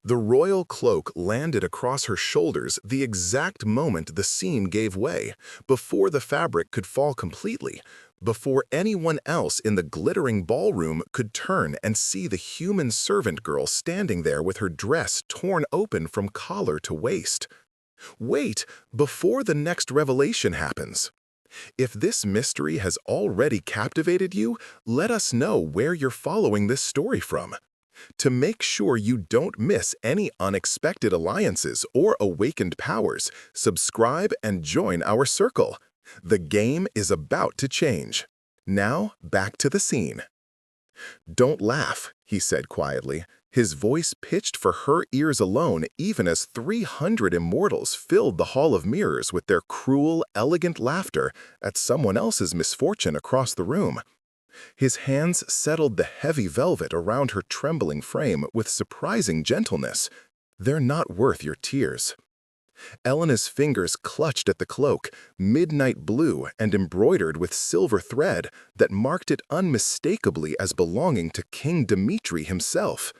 The royal cloak landed across her shoulders the exact moment the scene gave way, before the fabric could fall completely, before anyone else in the glittering ballroom could turn and see the human servant girl standing there with her dress torn open from collar to waist. Wait, before the next revelation happens. If this mystery has already captivated you, let us know where you're following this story from. To make sure you don't miss any unexpected alliances or awakened powers, subscribe and join our circle. The game is about to change. Now, back to the scene. "Don't laugh," he said quietly, his voice pitched for her ears alone even as 300 immortals filled the Hall of Mirrors with their cruel, elegant laughter at someone else's misfortune across the room. His hands settled the heavy velvet around her trembling frame with surprising gentleness. "They're not worth your tears." Elena's fingers clutched at the cloak, midnight blue and embroidered with silver thread that marked it unmistakably as belonging to King Dimitri himself.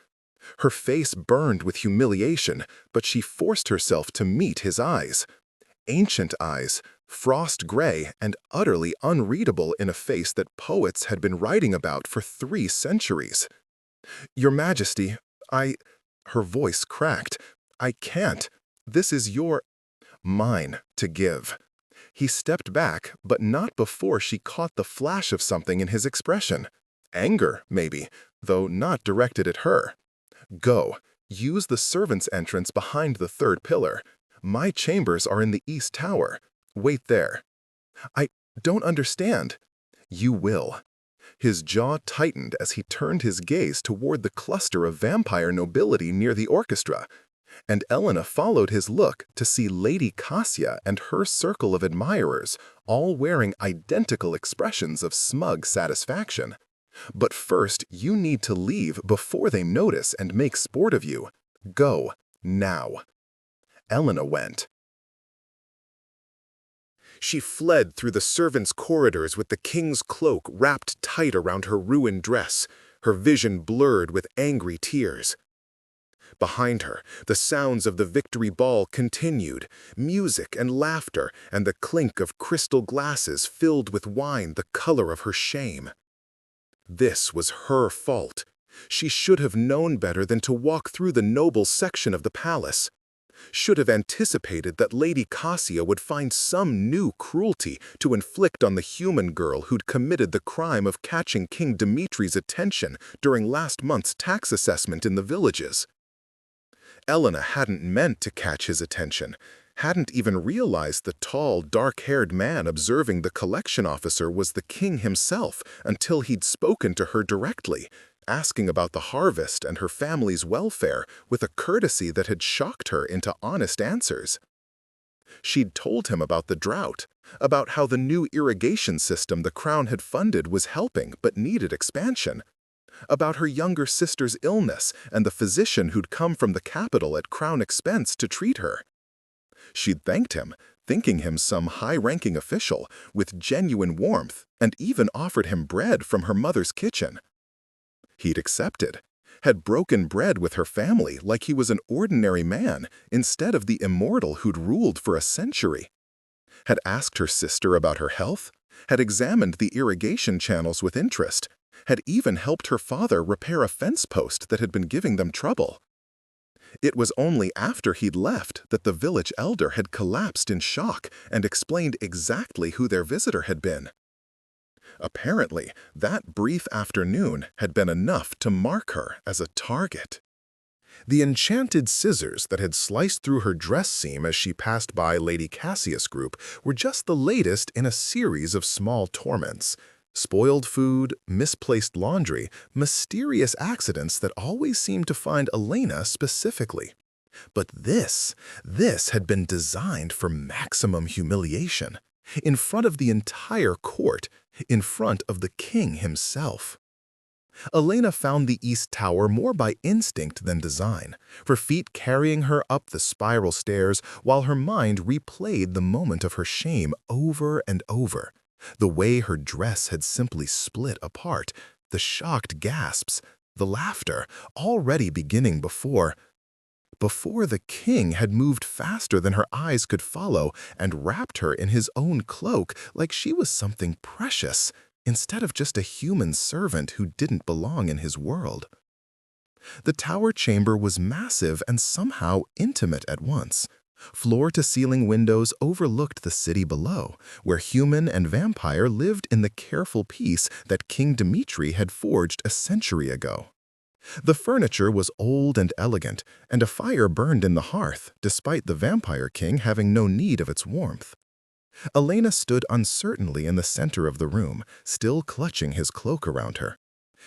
Her face burned with humiliation, but she forced herself to meet his eyes. Ancient eyes, frost gray and utterly unreadable in a face that poets had been writing about for 3 centuries. "Your Majesty, Her voice cracked. "I can't. This is mine to give." He stepped back, but not before she caught the flash of something in his expression. Anger, maybe, though not directed at her. "Go. Use the servants' entrance behind the 3rd pillar. My chambers are in the East Tower. Wait there." "I don't understand." "You will." His jaw tightened as he turned his gaze toward the cluster of vampire nobility near the orchestra, and Elena followed his look to see Lady Cassia and her circle of admirers, all wearing identical expressions of smug satisfaction. "But first, you need to leave before they notice and make sport of you. Go, now." Elena went. She fled through the servants' corridors with the king's cloak wrapped tight around her ruined dress, her vision blurred with angry tears. Behind her, the sounds of the victory ball continued, music and laughter and the clink of crystal glasses filled with wine the color of her shame. This was her fault. She should have known better than to walk through the noble section of the palace. Should have anticipated that Lady Cassia would find some new cruelty to inflict on the human girl who'd committed the crime of catching King Dimitri's attention during last month's tax assessment in the villages. Elena hadn't meant to catch his attention, hadn't even realized the tall, dark-haired man observing the collection officer was the king himself until he'd spoken to her directly, asking about the harvest and her family's welfare with a courtesy that had shocked her into honest answers. She'd told him about the drought, about how the new irrigation system the crown had funded was helping but needed expansion, about her younger sister's illness and the physician who'd come from the capital at crown expense to treat her. She'd thanked him, thinking him some high-ranking official, with genuine warmth, and even offered him bread from her mother's kitchen. He'd accepted, had broken bread with her family like he was an ordinary man instead of the immortal who'd ruled for a century. Had asked her sister about her health, had examined the irrigation channels with interest, had even helped her father repair a fence post that had been giving them trouble. It was only after he'd left that the village elder had collapsed in shock and explained exactly who their visitor had been. Apparently, that brief afternoon had been enough to mark her as a target. The enchanted scissors that had sliced through her dress seam as she passed by Lady Cassia's group were just the latest in a series of small torments. Spoiled food, misplaced laundry, mysterious accidents that always seemed to find Elena specifically. But this had been designed for maximum humiliation, in front of the entire court, in front of the king himself. Elena found the East Tower more by instinct than design, her feet carrying her up the spiral stairs while her mind replayed the moment of her shame over and over. The way her dress had simply split apart, the shocked gasps, the laughter, already beginning before. before the king had moved faster than her eyes could follow and wrapped her in his own cloak like she was something precious, instead of just a human servant who didn't belong in his world. The tower chamber was massive and somehow intimate at once. Floor-to-ceiling windows overlooked the city below, where human and vampire lived in the careful peace that King Dimitri had forged a century ago. The furniture was old and elegant, and a fire burned in the hearth, despite the vampire king having no need of its warmth. Elena stood uncertainly in the center of the room, still clutching his cloak around her.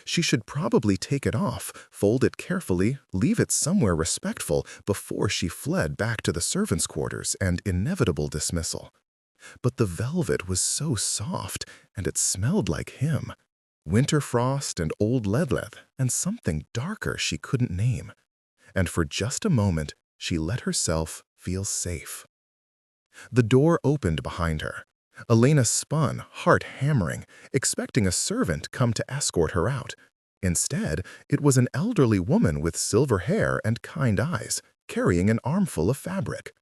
She should probably take it off, fold it carefully, leave it somewhere respectful before she fled back to the servants' quarters and inevitable dismissal. But the velvet was so soft, and it smelled like him. Winter frost and old ledleth, and something darker she couldn't name. And for just a moment, she let herself feel safe. The door opened behind her. Elena spun, heart hammering, expecting a servant come to escort her out. Instead, it was an elderly woman with silver hair and kind eyes, carrying an armful of fabric.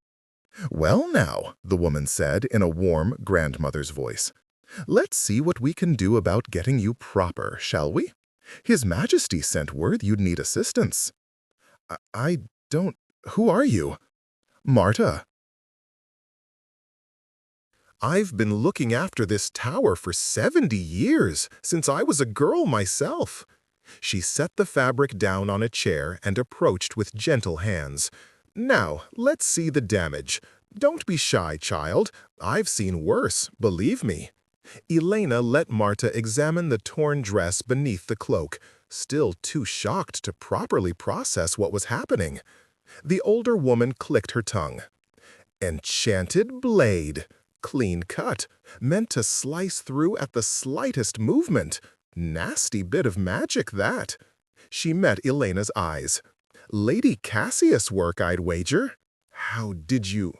"Well now," the woman said in a warm grandmother's voice, "let's see what we can do about getting you proper, shall we? His Majesty sent word you'd need assistance." I don't... Who are you?" "Marta." "I've been looking after this tower for 70 years, since I was a girl myself." She set the fabric down on a chair and approached with gentle hands. "Now, let's see the damage. Don't be shy, child. I've seen worse, believe me." Elena let Marta examine the torn dress beneath the cloak, still too shocked to properly process what was happening. The older woman clicked her tongue. "Enchanted blade. Clean cut, meant to slice through at the slightest movement. Nasty bit of magic, that." She met Elena's eyes. "Lady Cassius work, I'd wager." "How did you—"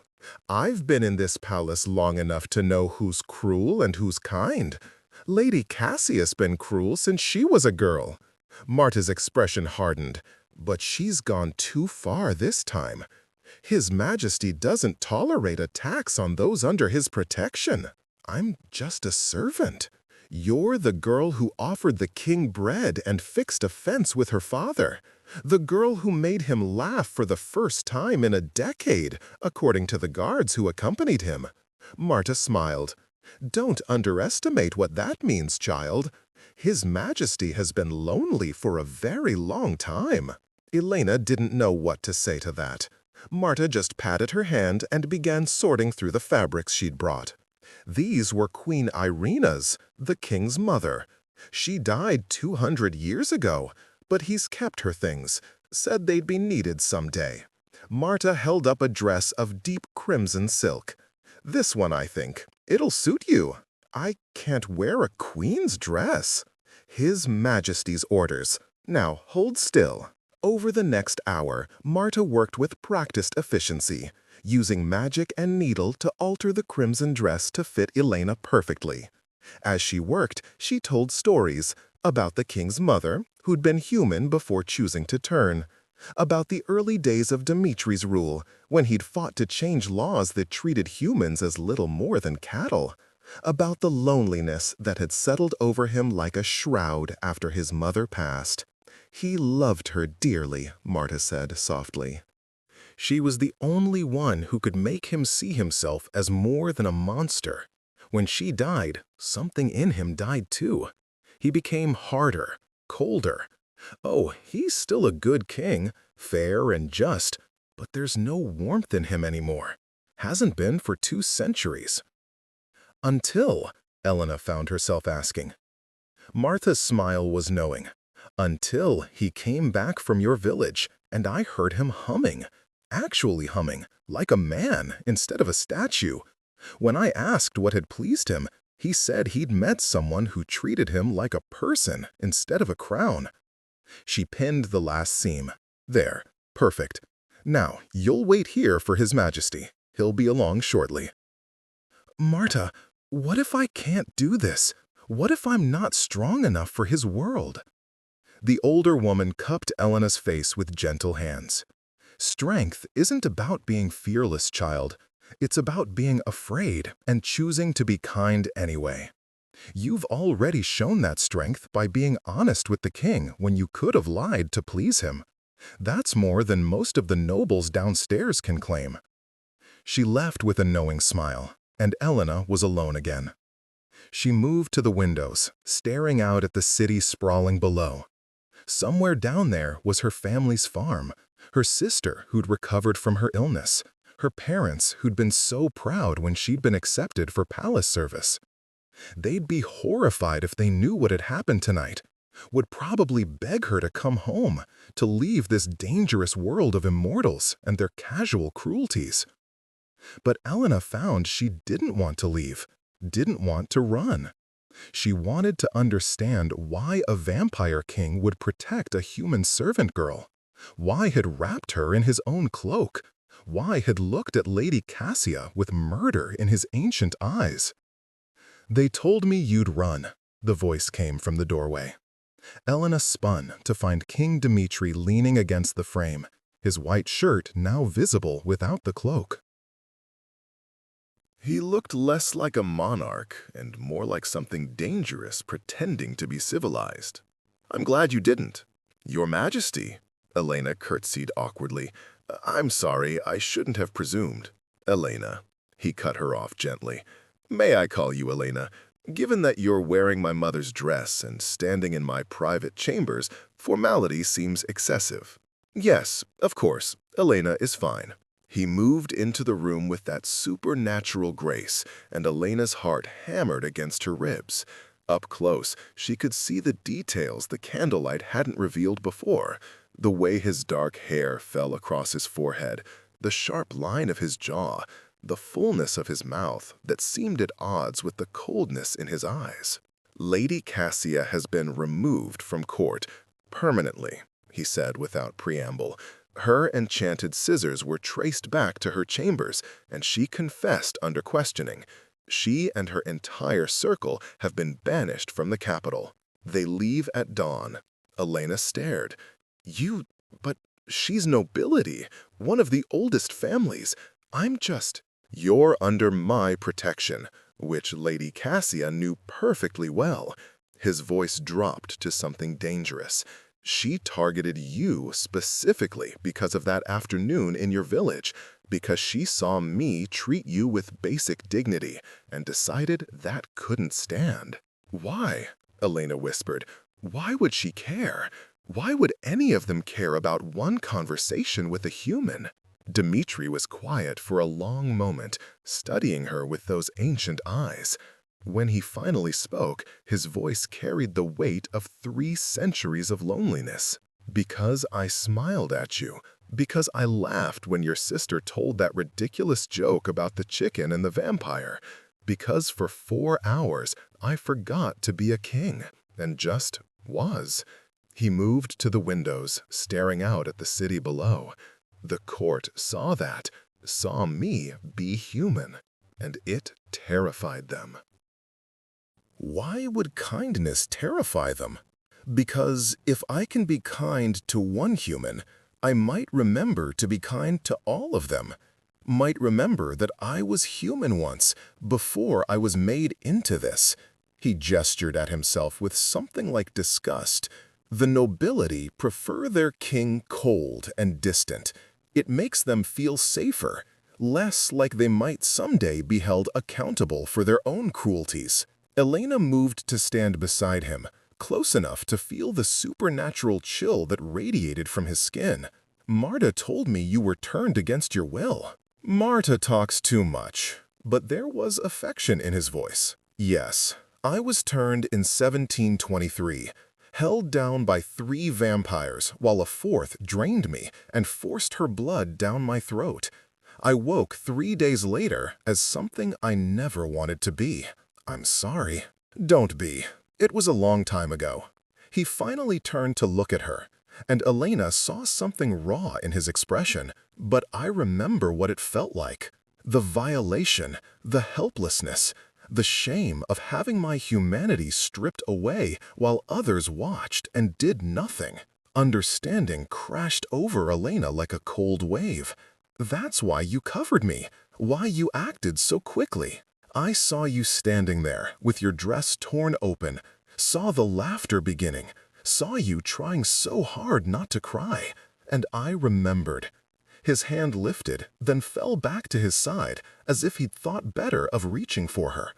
"I've been in this palace long enough to know who's cruel and who's kind. Lady Cassius been cruel since she was a girl." Marta's expression hardened. "But she's gone too far this time. His Majesty doesn't tolerate attacks on those under his protection. I'm just a servant. You're the girl who offered the king bread and fixed a fence with her father. The girl who made him laugh for the first time in a decade, according to the guards who accompanied him." Marta smiled. "Don't underestimate what that means, child. His Majesty has been lonely for a very long time." Elena didn't know what to say to that. Marta just patted her hand and began sorting through the fabrics she'd brought. These were Queen Irina's, the king's mother. She died 200 years ago, but he's kept her things, said they'd be needed someday. Marta held up a dress of deep crimson silk. "This one, I think. It'll suit you." "I can't wear a queen's dress." "His Majesty's orders. Now hold still." Over the next hour, Marta worked with practiced efficiency, using magic and needle to alter the crimson dress to fit Elena perfectly. As she worked, she told stories about the king's mother, who'd been human before choosing to turn, about the early days of Dimitri's rule, when he'd fought to change laws that treated humans as little more than cattle, about the loneliness that had settled over him like a shroud after his mother passed. He loved her dearly, Marta said softly. She was the only one who could make him see himself as more than a monster. When she died, something in him died too. He became harder, colder. Oh, he's still a good king, fair and just, but there's no warmth in him anymore. Hasn't been for 2 centuries. Until, Elena found herself asking. Martha's smile was knowing. Until he came back from your village, and I heard him humming, actually humming, like a man instead of a statue. When I asked what had pleased him, he said he'd met someone who treated him like a person instead of a crown. She pinned the last seam. There, perfect. Now, you'll wait here for His Majesty. He'll be along shortly. Marta, what if I can't do this? What if I'm not strong enough for his world? The older woman cupped Elena's face with gentle hands. Strength isn't about being fearless, child. It's about being afraid and choosing to be kind anyway. You've already shown that strength by being honest with the king when you could have lied to please him. That's more than most of the nobles downstairs can claim. She left with a knowing smile, and Elena was alone again. She moved to the windows, staring out at the city sprawling below. Somewhere down there was her family's farm, her sister who'd recovered from her illness, her parents who'd been so proud when she'd been accepted for palace service. They'd be horrified if they knew what had happened tonight, would probably beg her to come home, to leave this dangerous world of immortals and their casual cruelties. But Elena found she didn't want to leave, didn't want to run. She wanted to understand why a vampire king would protect a human servant girl, why had wrapped her in his own cloak, why had looked at Lady Cassia with murder in his ancient eyes. "They told me you'd run," the voice came from the doorway. Elena spun to find King Dimitri leaning against the frame, his white shirt now visible without the cloak. He looked less like a monarch and more like something dangerous pretending to be civilized. "I'm glad you didn't. Your Majesty," Elena curtsied awkwardly. "I'm sorry, I shouldn't have presumed." "Elena," he cut her off gently. "May I call you Elena? Given that you're wearing my mother's dress and standing in my private chambers, formality seems excessive." "Yes, of course, Elena is fine." He moved into the room with that supernatural grace, and Elena's heart hammered against her ribs. Up close, she could see the details the candlelight hadn't revealed before. The way his dark hair fell across his forehead, the sharp line of his jaw, the fullness of his mouth that seemed at odds with the coldness in his eyes. "Lady Cassia has been removed from court permanently," he said without preamble. "Her enchanted scissors were traced back to her chambers, and she confessed under questioning. She and her entire circle have been banished from the capital. They leave at dawn." Elena stared. But she's nobility, one of the oldest families. I'm just..." "You're under my protection," which Lady Cassia knew perfectly well. His voice dropped to something dangerous. "She targeted you specifically because of that afternoon in your village, because she saw me treat you with basic dignity and decided that couldn't stand." "Why?" Elena whispered. "Why would she care? Why would any of them care about one conversation with a human?" Dimitri was quiet for a long moment, studying her with those ancient eyes. When he finally spoke, his voice carried the weight of 3 centuries of loneliness. "Because I smiled at you. Because I laughed when your sister told that ridiculous joke about the chicken and the vampire. Because for 4 hours I forgot to be a king, and just was." He moved to the windows, staring out at the city below. The court saw that, saw me be human, and it terrified them. Why would kindness terrify them? Because if I can be kind to one human, I might remember to be kind to all of them. Might remember that I was human once, before I was made into this. He gestured at himself with something like disgust. The nobility prefer their king cold and distant. It makes them feel safer, less like they might someday be held accountable for their own cruelties. Elena moved to stand beside him, close enough to feel the supernatural chill that radiated from his skin. "Marta told me you were turned against your will." "Marta talks too much," but there was affection in his voice. "Yes, I was turned in 1723. Held down by 3 vampires while a 4th drained me and forced her blood down my throat. I woke 3 days later as something I never wanted to be. I'm sorry." "Don't be. It was a long time ago." He finally turned to look at her, and Elena saw something raw in his expression, but I remember what it felt like. The violation, the helplessness, the shame of having my humanity stripped away while others watched and did nothing. Understanding crashed over Elena like a cold wave. That's why you covered me, why you acted so quickly. I saw you standing there, with your dress torn open, saw the laughter beginning, saw you trying so hard not to cry, and I remembered. His hand lifted, then fell back to his side, as if he'd thought better of reaching for her.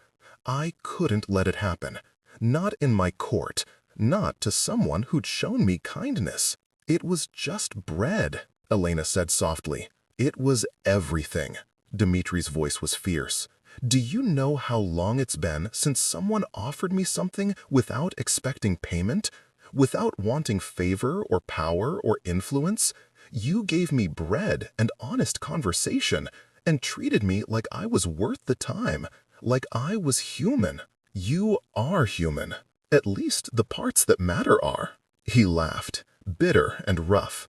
I couldn't let it happen. Not in my court, not to someone who'd shown me kindness. It was just bread, Elena said softly. It was everything. Dimitri's voice was fierce. Do you know how long it's been since someone offered me something without expecting payment? Without wanting favor or power or influence? You gave me bread and honest conversation and treated me like I was worth the time, like I was human. You are human. At least the parts that matter are. He laughed, bitter and rough.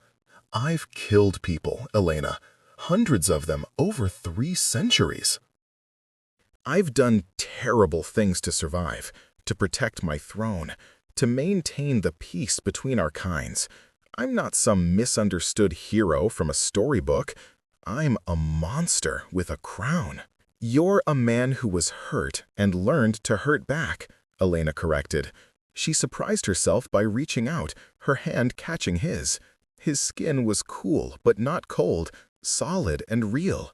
I've killed people, Elena. Hundreds of them over 3 centuries. I've done terrible things to survive, to protect my throne, to maintain the peace between our kinds. I'm not some misunderstood hero from a storybook. I'm a monster with a crown. You're a man who was hurt and learned to hurt back, Elena corrected. She surprised herself by reaching out, her hand catching his. His skin was cool but not cold, solid and real.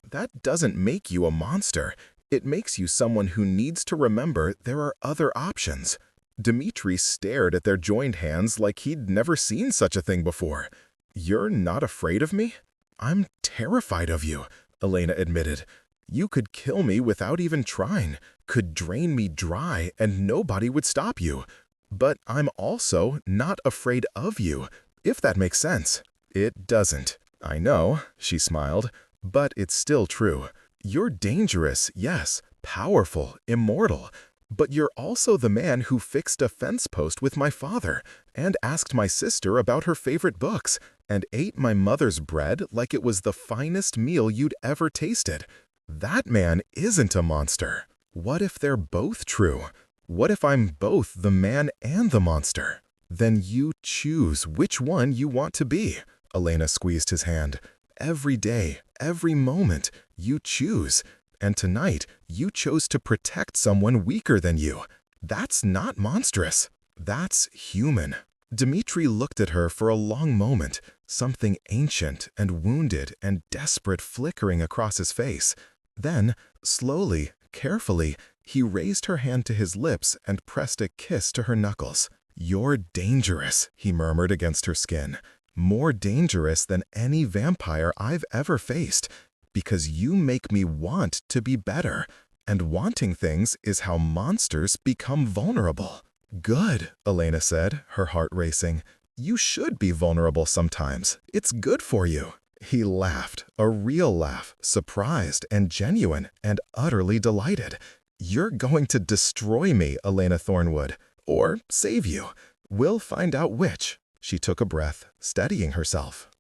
That doesn't make you a monster. It makes you someone who needs to remember there are other options. Dimitri stared at their joined hands like he'd never seen such a thing before. You're not afraid of me? I'm terrified of you, Elena admitted. You could kill me without even trying, could drain me dry and nobody would stop you. But I'm also not afraid of you, if that makes sense. It doesn't. I know, she smiled, but it's still true. You're dangerous, yes, powerful, immortal. But you're also the man who fixed a fence post with my father, and asked my sister about her favorite books, and ate my mother's bread like it was the finest meal you'd ever tasted. That man isn't a monster. What if they're both true? What if I'm both the man and the monster? Then you choose which one you want to be. Elena squeezed his hand. Every day, every moment, you choose. And tonight, you chose to protect someone weaker than you. That's not monstrous. That's human. Dimitri looked at her for a long moment, something ancient and wounded and desperate flickering across his face. Then, slowly, carefully, he raised her hand to his lips and pressed a kiss to her knuckles. You're dangerous, he murmured against her skin. More dangerous than any vampire I've ever faced. Because you make me want to be better. And wanting things is how monsters become vulnerable. Good, Elena said, her heart racing. You should be vulnerable sometimes. It's good for you. He laughed, a real laugh, surprised and genuine and utterly delighted. You're going to destroy me, Elena Thornwood, or save you. We'll find out which. She took a breath, steadying herself.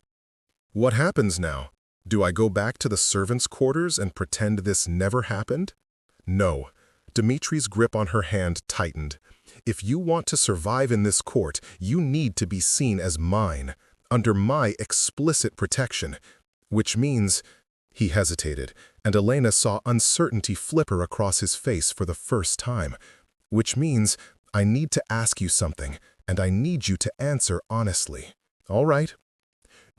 What happens now? Do I go back to the servants' quarters and pretend this never happened? No. Dimitri's grip on her hand tightened. If you want to survive in this court, you need to be seen as mine, under my explicit protection, which means... He hesitated, and Elena saw uncertainty flicker across his face for the first time. Which means, I need to ask you something, and I need you to answer honestly. All right?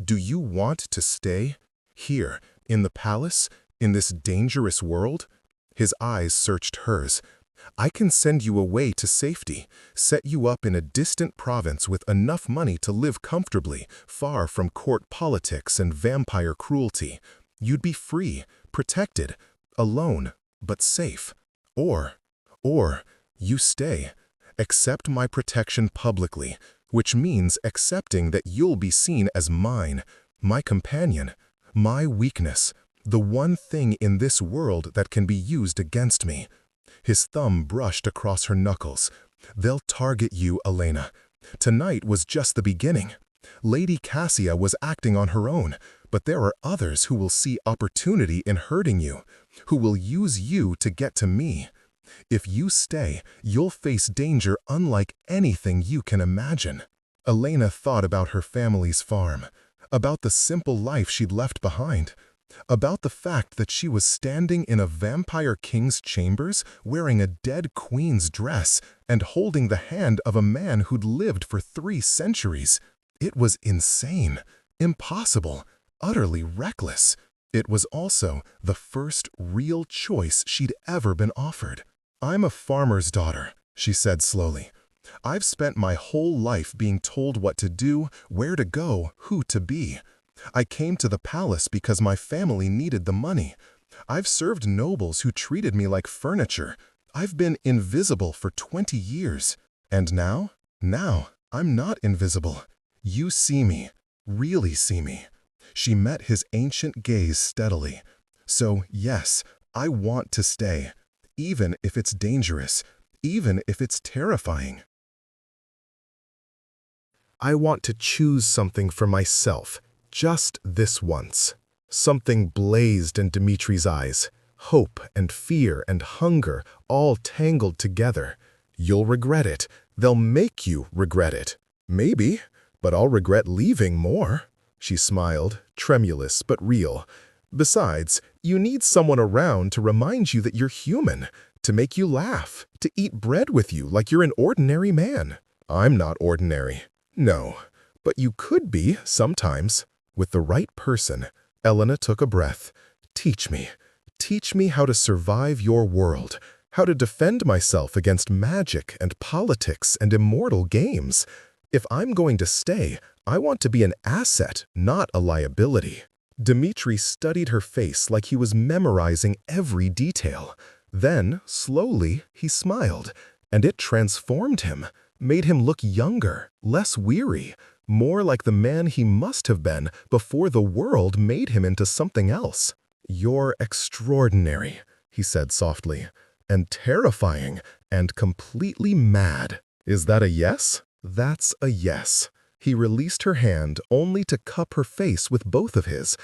Do you want to stay? Here, in the palace, in this dangerous world? His eyes searched hers. I can send you away to safety, set you up in a distant province with enough money to live comfortably, far from court politics and vampire cruelty. You'd be free, protected, alone, but safe. Or, you stay. Accept my protection publicly, which means accepting that you'll be seen as mine, my companion, my weakness, the one thing in this world that can be used against me. His thumb brushed across her knuckles. They'll target you, Elena. Tonight was just the beginning. Lady Cassia was acting on her own, but there are others who will see opportunity in hurting you, who will use you to get to me. If you stay, you'll face danger unlike anything you can imagine. Elena thought about her family's farm, about the simple life she'd left behind, about the fact that she was standing in a vampire king's chambers wearing a dead queen's dress and holding the hand of a man who'd lived for 3 centuries. It was insane, impossible, utterly reckless. It was also the first real choice she'd ever been offered. "I'm a farmer's daughter," she said slowly. "I've spent my whole life being told what to do, where to go, who to be. I came to the palace because my family needed the money. I've served nobles who treated me like furniture. I've been invisible for 20 years. And now? Now, I'm not invisible. You see me, really see me." She met his ancient gaze steadily. "So, yes, I want to stay, even if it's dangerous, even if it's terrifying. I want to choose something for myself, just this once." Something blazed in Dimitri's eyes, hope and fear and hunger all tangled together. "You'll regret it. They'll make you regret it." "Maybe, but I'll regret leaving more." She smiled, tremulous but real. "Besides, you need someone around to remind you that you're human, to make you laugh, to eat bread with you like you're an ordinary man." "I'm not ordinary." "No, but you could be sometimes, with the right person." Elena took a breath. Teach me how to survive your world, how to defend myself against magic and politics and immortal games. If I'm going to stay, I want to be an asset, not a liability." Dimitri studied her face like he was memorizing every detail. Then, slowly, he smiled, and it transformed him, made him look younger, less weary, more like the man he must have been before the world made him into something else. "You're extraordinary," he said softly, "and terrifying, and completely mad. Is that a yes?" "That's a yes." He released her hand only to cup her face with both of his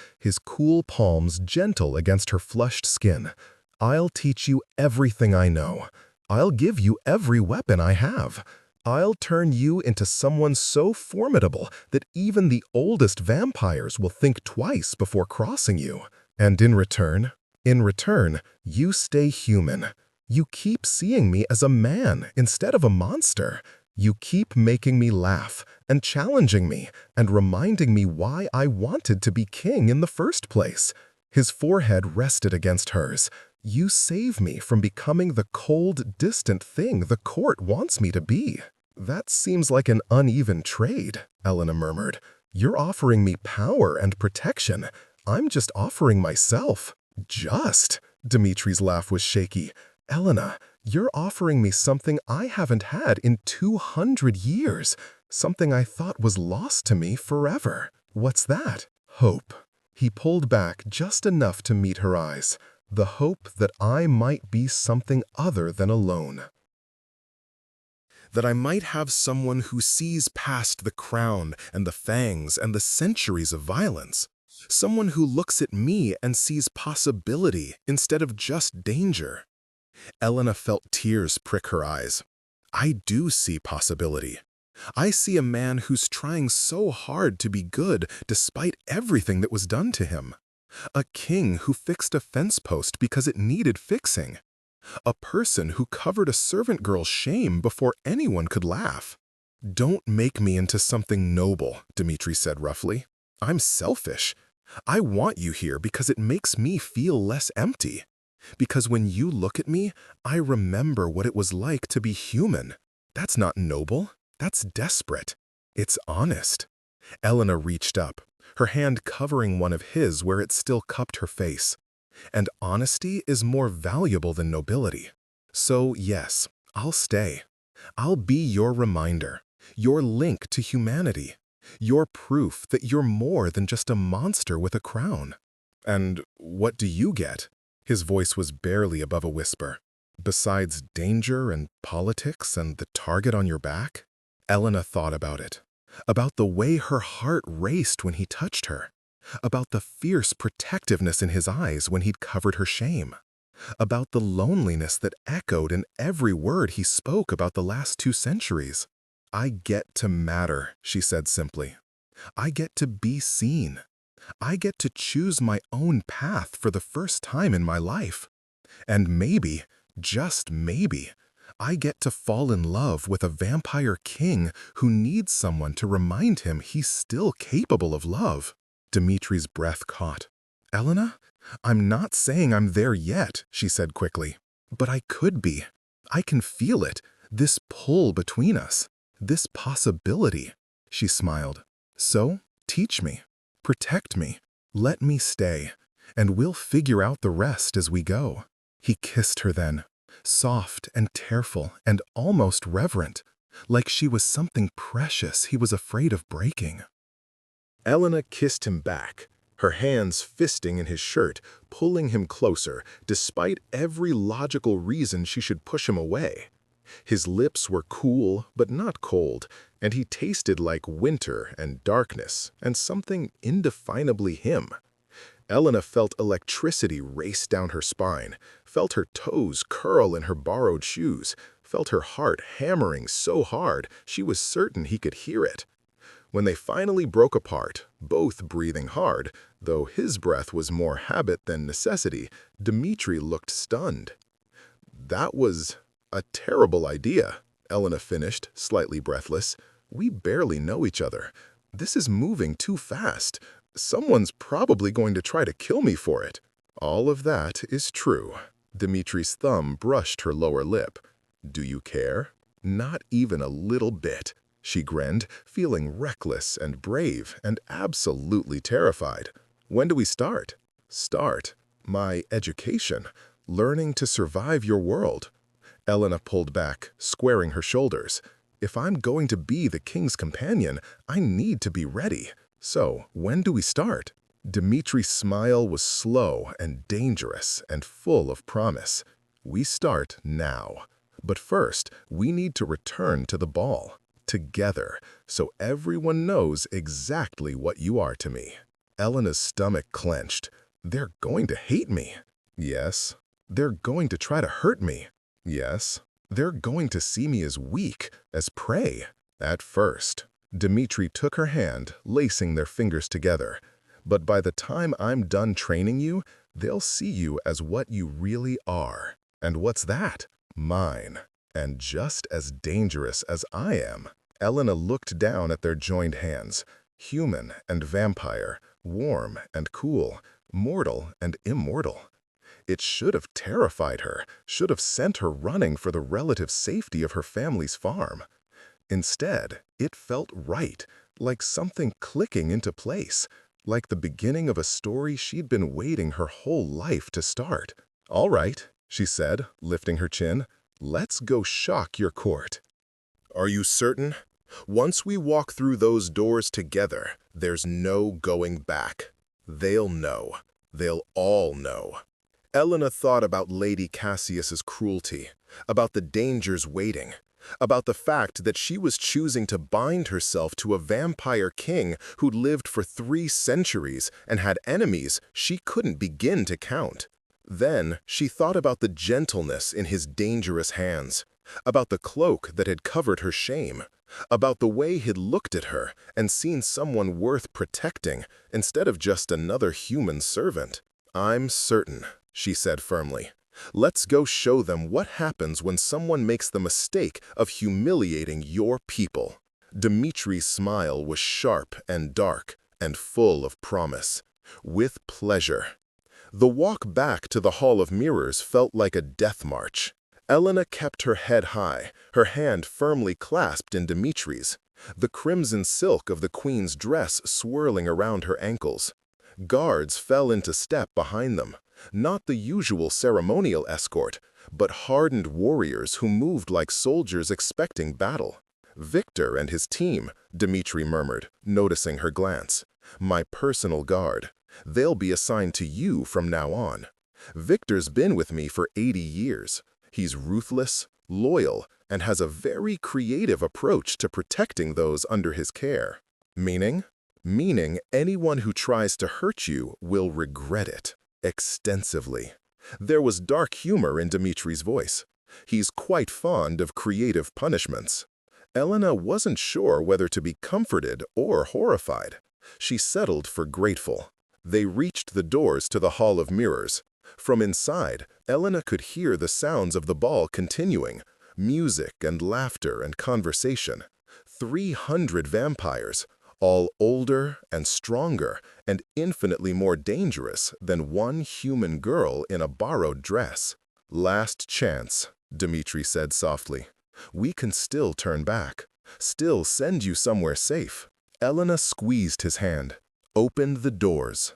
cool palms gentle against her flushed skin. "I'll teach you everything I know. I'll give you every weapon I have. I'll turn you into someone so formidable that even the oldest vampires will think twice before crossing you. And in return, you stay human. You keep seeing me as a man instead of a monster. You keep making me laugh and challenging me and reminding me why I wanted to be king in the first place." His forehead rested against hers. "You save me from becoming the cold, distant thing the court wants me to be." "That seems like an uneven trade," Elena murmured. "You're offering me power and protection. I'm just offering myself." "Just?" Dimitri's laugh was shaky. "Elena, you're offering me something I haven't had in 200 years, something I thought was lost to me forever." "What's that?" "Hope." He pulled back just enough to meet her eyes. "The hope that I might be something other than alone. That I might have someone who sees past the crown and the fangs and the centuries of violence. Someone who looks at me and sees possibility instead of just danger." Elena felt tears prick her eyes. "I do see possibility. I see a man who's trying so hard to be good despite everything that was done to him. A king who fixed a fence post because it needed fixing. A person who covered a servant girl's shame before anyone could laugh." "Don't make me into something noble," Dimitri said roughly. "I'm selfish. I want you here because it makes me feel less empty. Because when you look at me, I remember what it was like to be human. That's not noble. That's desperate. It's honest." Elena reached up, her hand covering one of his where it still cupped her face. "And honesty is more valuable than nobility. So yes, I'll stay. I'll be your reminder, your link to humanity, your proof that you're more than just a monster with a crown." "And what do you get?" His voice was barely above a whisper. "Besides danger and politics and the target on your back?" Elena thought about it, about the way her heart raced when he touched her, about the fierce protectiveness in his eyes when he'd covered her shame, about the loneliness that echoed in every word he spoke about the last 2 centuries. I get to matter, she said simply. I get to be seen. I get to choose my own path for the first time in my life. And maybe, just maybe, I get to fall in love with a vampire king who needs someone to remind him he's still capable of love. Dimitri's breath caught. Elena, I'm not saying I'm there yet, she said quickly. But I could be. I can feel it, this pull between us, this possibility. She smiled. So, teach me, protect me, let me stay, and we'll figure out the rest as we go. He kissed her then, soft and tearful and almost reverent, like she was something precious he was afraid of breaking. Elena kissed him back, her hands fisting in his shirt, pulling him closer, despite every logical reason she should push him away. His lips were cool but not cold, and he tasted like winter and darkness and something indefinably him. Elena felt electricity race down her spine, felt her toes curl in her borrowed shoes, felt her heart hammering so hard she was certain he could hear it. When they finally broke apart, both breathing hard, though his breath was more habit than necessity, Dimitri looked stunned. That was a terrible idea, Elena finished, slightly breathless. We barely know each other. This is moving too fast. Someone's probably going to try to kill me for it. All of that is true. Dimitri's thumb brushed her lower lip. Do you care? Not even a little bit. She grinned, feeling reckless and brave and absolutely terrified. When do we start? Start? My education. Learning to survive your world. Elena pulled back, squaring her shoulders. If I'm going to be the king's companion, I need to be ready. So, when do we start? Dimitri's smile was slow and dangerous and full of promise. We start now. But first, we need to return to the ball. Together, so everyone knows exactly what you are to me. Elena's stomach clenched. They're going to hate me. Yes. They're going to try to hurt me. Yes. They're going to see me as weak, as prey. At first. Dimitri took her hand, lacing their fingers together. But by the time I'm done training you, they'll see you as what you really are. And what's that? Mine. And just as dangerous as I am. Elena looked down at their joined hands. Human and vampire, warm and cool, mortal and immortal. It should have terrified her, should have sent her running for the relative safety of her family's farm. Instead, it felt right, like something clicking into place, like the beginning of a story she'd been waiting her whole life to start. All right, she said, lifting her chin. Let's go shock your court. Are you certain? Once we walk through those doors together, there's no going back. They'll know. They'll all know. Elena thought about Lady Cassius's cruelty, about the dangers waiting, about the fact that she was choosing to bind herself to a vampire king who'd lived for 3 centuries and had enemies she couldn't begin to count. Then she thought about the gentleness in his dangerous hands, about the cloak that had covered her shame, about the way he'd looked at her and seen someone worth protecting instead of just another human servant. I'm certain, she said firmly. Let's go show them what happens when someone makes the mistake of humiliating your people. Dimitri's smile was sharp and dark and full of promise. With pleasure. The walk back to the Hall of Mirrors felt like a death march. Elena kept her head high, her hand firmly clasped in Dimitri's, the crimson silk of the queen's dress swirling around her ankles. Guards fell into step behind them, not the usual ceremonial escort, but hardened warriors who moved like soldiers expecting battle. Victor and his team, Dimitri murmured, noticing her glance. My personal guard. They'll be assigned to you from now on. Victor's been with me for 80 years. He's ruthless, loyal, and has a very creative approach to protecting those under his care. Meaning? Meaning anyone who tries to hurt you will regret it. Extensively. There was dark humor in Dimitri's voice. He's quite fond of creative punishments. Elena wasn't sure whether to be comforted or horrified. She settled for grateful. They reached the doors to the Hall of Mirrors. From inside, Elena could hear the sounds of the ball continuing, music and laughter and conversation. 300 vampires, all older and stronger and infinitely more dangerous than one human girl in a borrowed dress. "Last chance," Dmitri said softly. "We can still turn back, still send you somewhere safe." Elena squeezed his hand, opened the doors.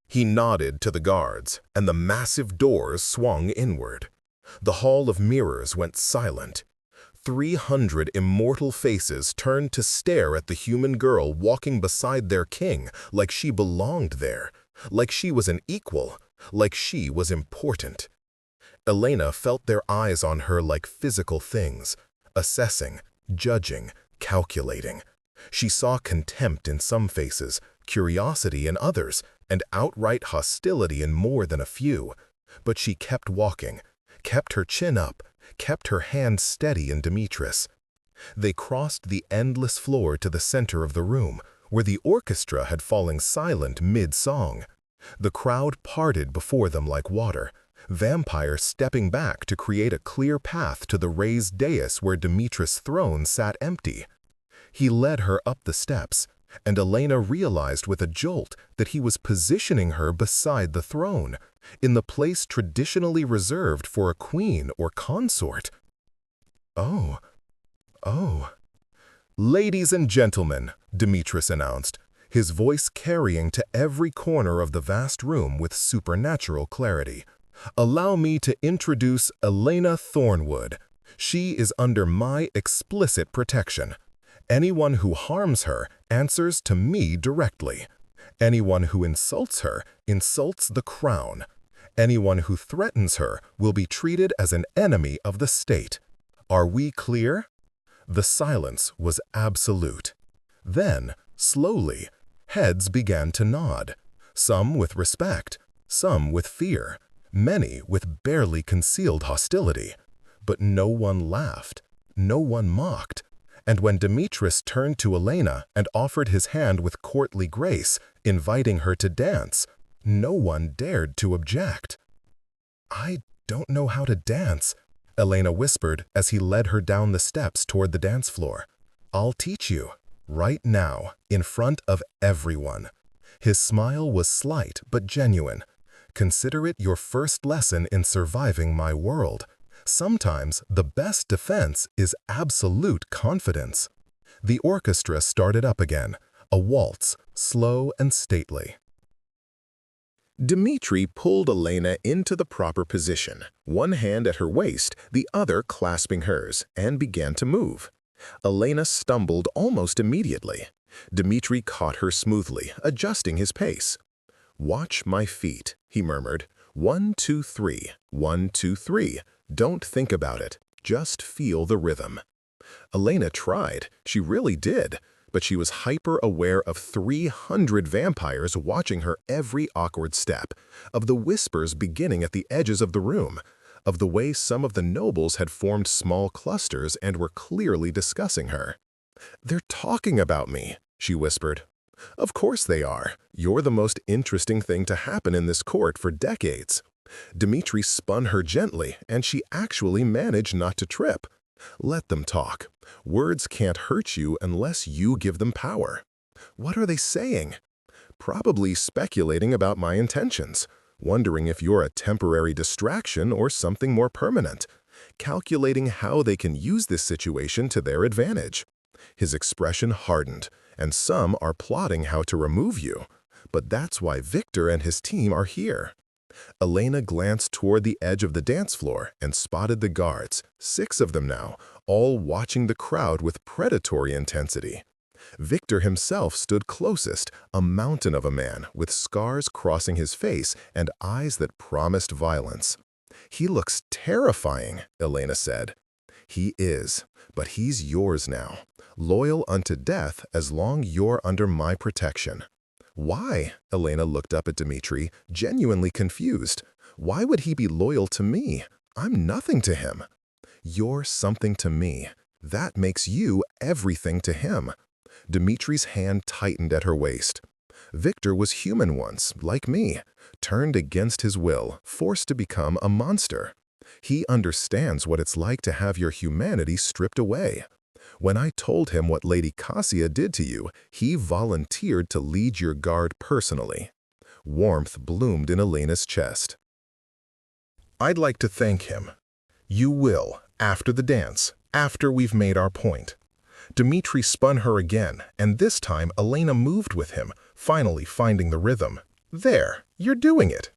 He nodded to the guards, and the massive doors swung inward. The Hall of Mirrors went silent. 300 immortal faces turned to stare at the human girl walking beside their king like she belonged there, like she was an equal, like she was important. Elena felt their eyes on her like physical things, assessing, judging, calculating. She saw contempt in some faces, curiosity in others, and outright hostility in more than a few. But she kept walking, kept her chin up, kept her hand steady in Dimitris. They crossed the endless floor to the center of the room, where the orchestra had fallen silent mid-song. The crowd parted before them like water, vampires stepping back to create a clear path to the raised dais where Dimitris' throne sat empty. He led her up the steps, and Elena realized with a jolt that he was positioning her beside the throne, in the place traditionally reserved for a queen or consort. "Oh. Ladies and gentlemen," Dimitris announced, his voice carrying to every corner of the vast room with supernatural clarity. "Allow me to introduce Elena Thornwood. She is under my explicit protection. Anyone who harms her answers to me directly. Anyone who insults her insults the crown. Anyone who threatens her will be treated as an enemy of the state. Are we clear?" The silence was absolute. Then, slowly, heads began to nod, some with respect, some with fear, many with barely concealed hostility. But no one laughed, no one mocked. And when Dimitris turned to Elena and offered his hand with courtly grace, inviting her to dance, no one dared to object. "I don't know how to dance," Elena whispered as he led her down the steps toward the dance floor. "I'll teach you, right now, in front of everyone." His smile was slight but genuine. "Consider it your first lesson in surviving my world. Sometimes the best defense is absolute confidence." The orchestra started up again, a waltz, slow and stately. Dmitri pulled Elena into the proper position, one hand at her waist, the other clasping hers, and began to move. Elena stumbled almost immediately. Dmitri caught her smoothly, adjusting his pace. "Watch my feet," he murmured. 1, 2, 3, 1, 2, 3. Don't think about it, just feel the rhythm." Elena tried, she really did, but she was hyper-aware of 300 vampires watching her every awkward step, of the whispers beginning at the edges of the room, of the way some of the nobles had formed small clusters and were clearly discussing her. "They're talking about me," she whispered. "Of course they are. You're the most interesting thing to happen in this court for decades." Dmitri spun her gently, and she actually managed not to trip. "Let them talk. Words can't hurt you unless you give them power." "What are they saying?" "Probably speculating about my intentions, wondering if you're a temporary distraction or something more permanent, calculating how they can use this situation to their advantage." His expression hardened, "And some are plotting how to remove you. But that's why Victor and his team are here." Elena glanced toward the edge of the dance floor and spotted the guards, 6 of them now, all watching the crowd with predatory intensity. Victor himself stood closest, a mountain of a man with scars crossing his face and eyes that promised violence. "He looks terrifying," Elena said. "He is, but he's yours now, loyal unto death as long you're under my protection." "Why?" Elena looked up at Dmitri, genuinely confused. "Why would he be loyal to me? I'm nothing to him." You're something to me. That makes you everything to him. Dimitri's hand tightened at her waist. Victor was human once, like me, turned against his will, forced to become a monster. He understands what it's like to have your humanity stripped away. When I told him what Lady Cassia did to you, he volunteered to lead your guard personally. Warmth bloomed in Elena's chest. I'd like to thank him. You will, after the dance, after we've made our point. Dimitri spun her again, and this time Elena moved with him, finally finding the rhythm. There, you're doing it.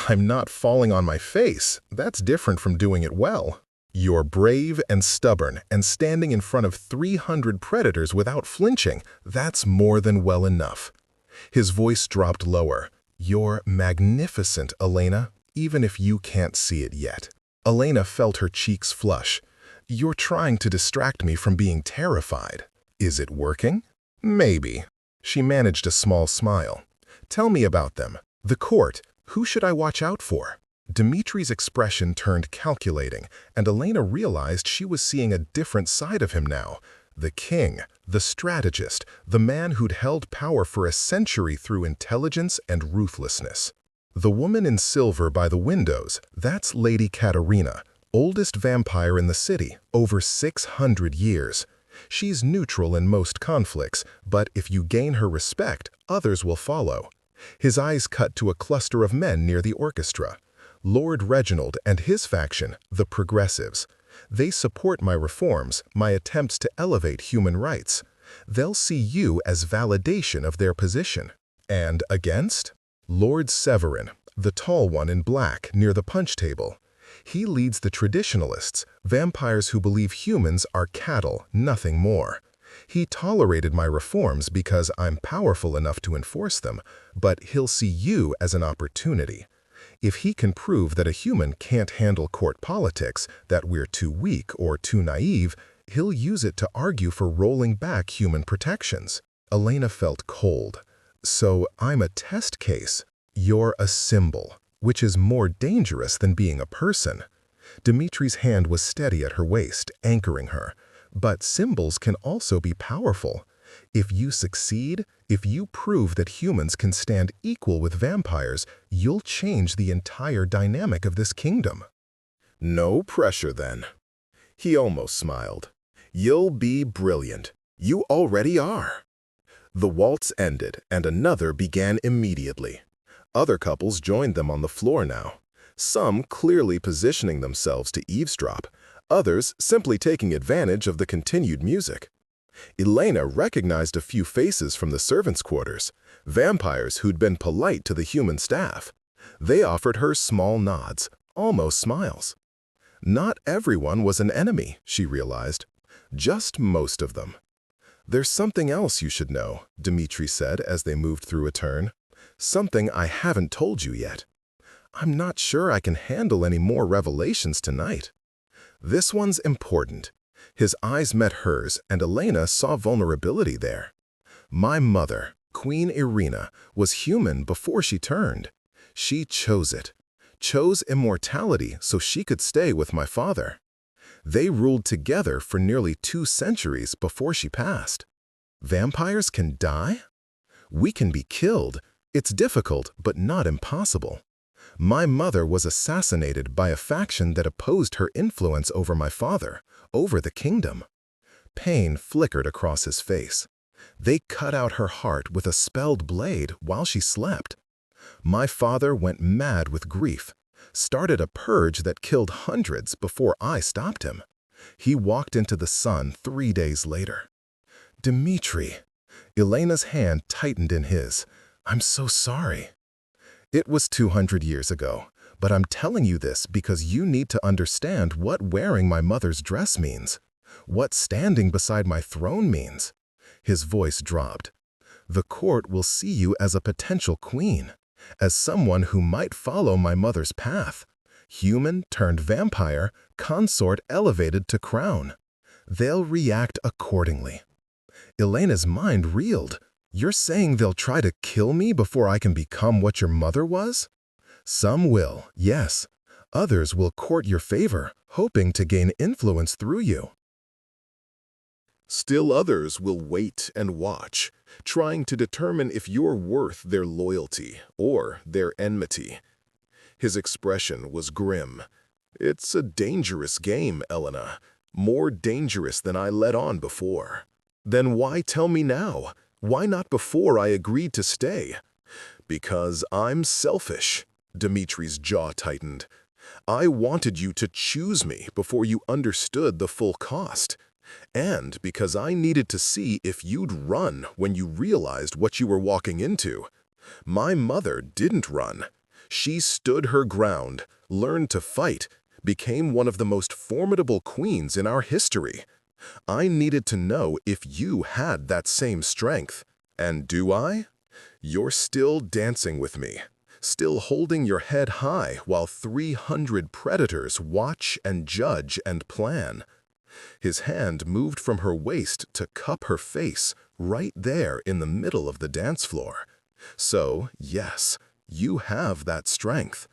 I'm not falling on my face. That's different from doing it well. You're brave and stubborn, and standing in front of 300 predators without flinching. That's more than well enough. His voice dropped lower. You're magnificent, Elena, even if you can't see it yet. Elena felt her cheeks flush. You're trying to distract me from being terrified. Is it working? Maybe. She managed a small smile. Tell me about them. The court. Who should I watch out for? Dimitri's expression turned calculating, and Elena realized she was seeing a different side of him now. The king, the strategist, the man who'd held power for a century through intelligence and ruthlessness. The woman in silver by the windows, that's Lady Katerina, oldest vampire in the city, over 600 years. She's neutral in most conflicts, but if you gain her respect, others will follow. His eyes cut to a cluster of men near the orchestra. Lord Reginald and his faction, the Progressives. They support my reforms, my attempts to elevate human rights. They'll see you as validation of their position. And against? Lord Severin, the tall one in black near the punch table. He leads the traditionalists, vampires who believe humans are cattle, nothing more. He tolerated my reforms because I'm powerful enough to enforce them, but he'll see you as an opportunity. If he can prove that a human can't handle court politics, that we're too weak or too naive, he'll use it to argue for rolling back human protections. Elena felt cold. So I'm a test case. You're a symbol, which is more dangerous than being a person. Dimitri's hand was steady at her waist, anchoring her. But symbols can also be powerful. If you succeed, if you prove that humans can stand equal with vampires, you'll change the entire dynamic of this kingdom. No pressure, then. He almost smiled. You'll be brilliant. You already are. The waltz ended, and another began immediately. Other couples joined them on the floor now, some clearly positioning themselves to eavesdrop, others simply taking advantage of the continued music. Elena recognized a few faces from the servants' quarters, vampires who'd been polite to the human staff. They offered her small nods, almost smiles. Not everyone was an enemy, she realized. Just most of them. There's something else you should know, Dimitri said as they moved through a turn. Something I haven't told you yet. I'm not sure I can handle any more revelations tonight. This one's important. His eyes met hers, and Elena saw vulnerability there. My mother, Queen Irina, was human before she turned. She chose it. Chose immortality so she could stay with my father. They ruled together for nearly 2 centuries before she passed. Vampires can die? We can be killed. It's difficult, but not impossible. My mother was assassinated by a faction that opposed her influence over my father, over the kingdom. Pain flickered across his face. They cut out her heart with a spelled blade while she slept. My father went mad with grief, started a purge that killed hundreds before I stopped him. He walked into the sun 3 days later. Dimitri. Elena's hand tightened in his. I'm so sorry. It was 200 years ago, but I'm telling you this because you need to understand what wearing my mother's dress means, what standing beside my throne means. His voice dropped. The court will see you as a potential queen, as someone who might follow my mother's path. Human turned vampire, consort elevated to crown. They'll react accordingly. Elena's mind reeled. You're saying they'll try to kill me before I can become what your mother was? Some will, yes. Others will court your favor, hoping to gain influence through you. Still others will wait and watch, trying to determine if you're worth their loyalty or their enmity. His expression was grim. It's a dangerous game, Elena. More dangerous than I let on before. Then why tell me now? Why not before I agreed to stay? Because I'm selfish. Dimitri's jaw tightened. I wanted you to choose me before you understood the full cost. And because I needed to see if you'd run when you realized what you were walking into. My mother didn't run. She stood her ground, learned to fight, became one of the most formidable queens in our history. I needed to know if you had that same strength. And do I? You're still dancing with me, still holding your head high while 300 predators watch and judge and plan. His hand moved from her waist to cup her face right there in the middle of the dance floor. So, yes, you have that strength.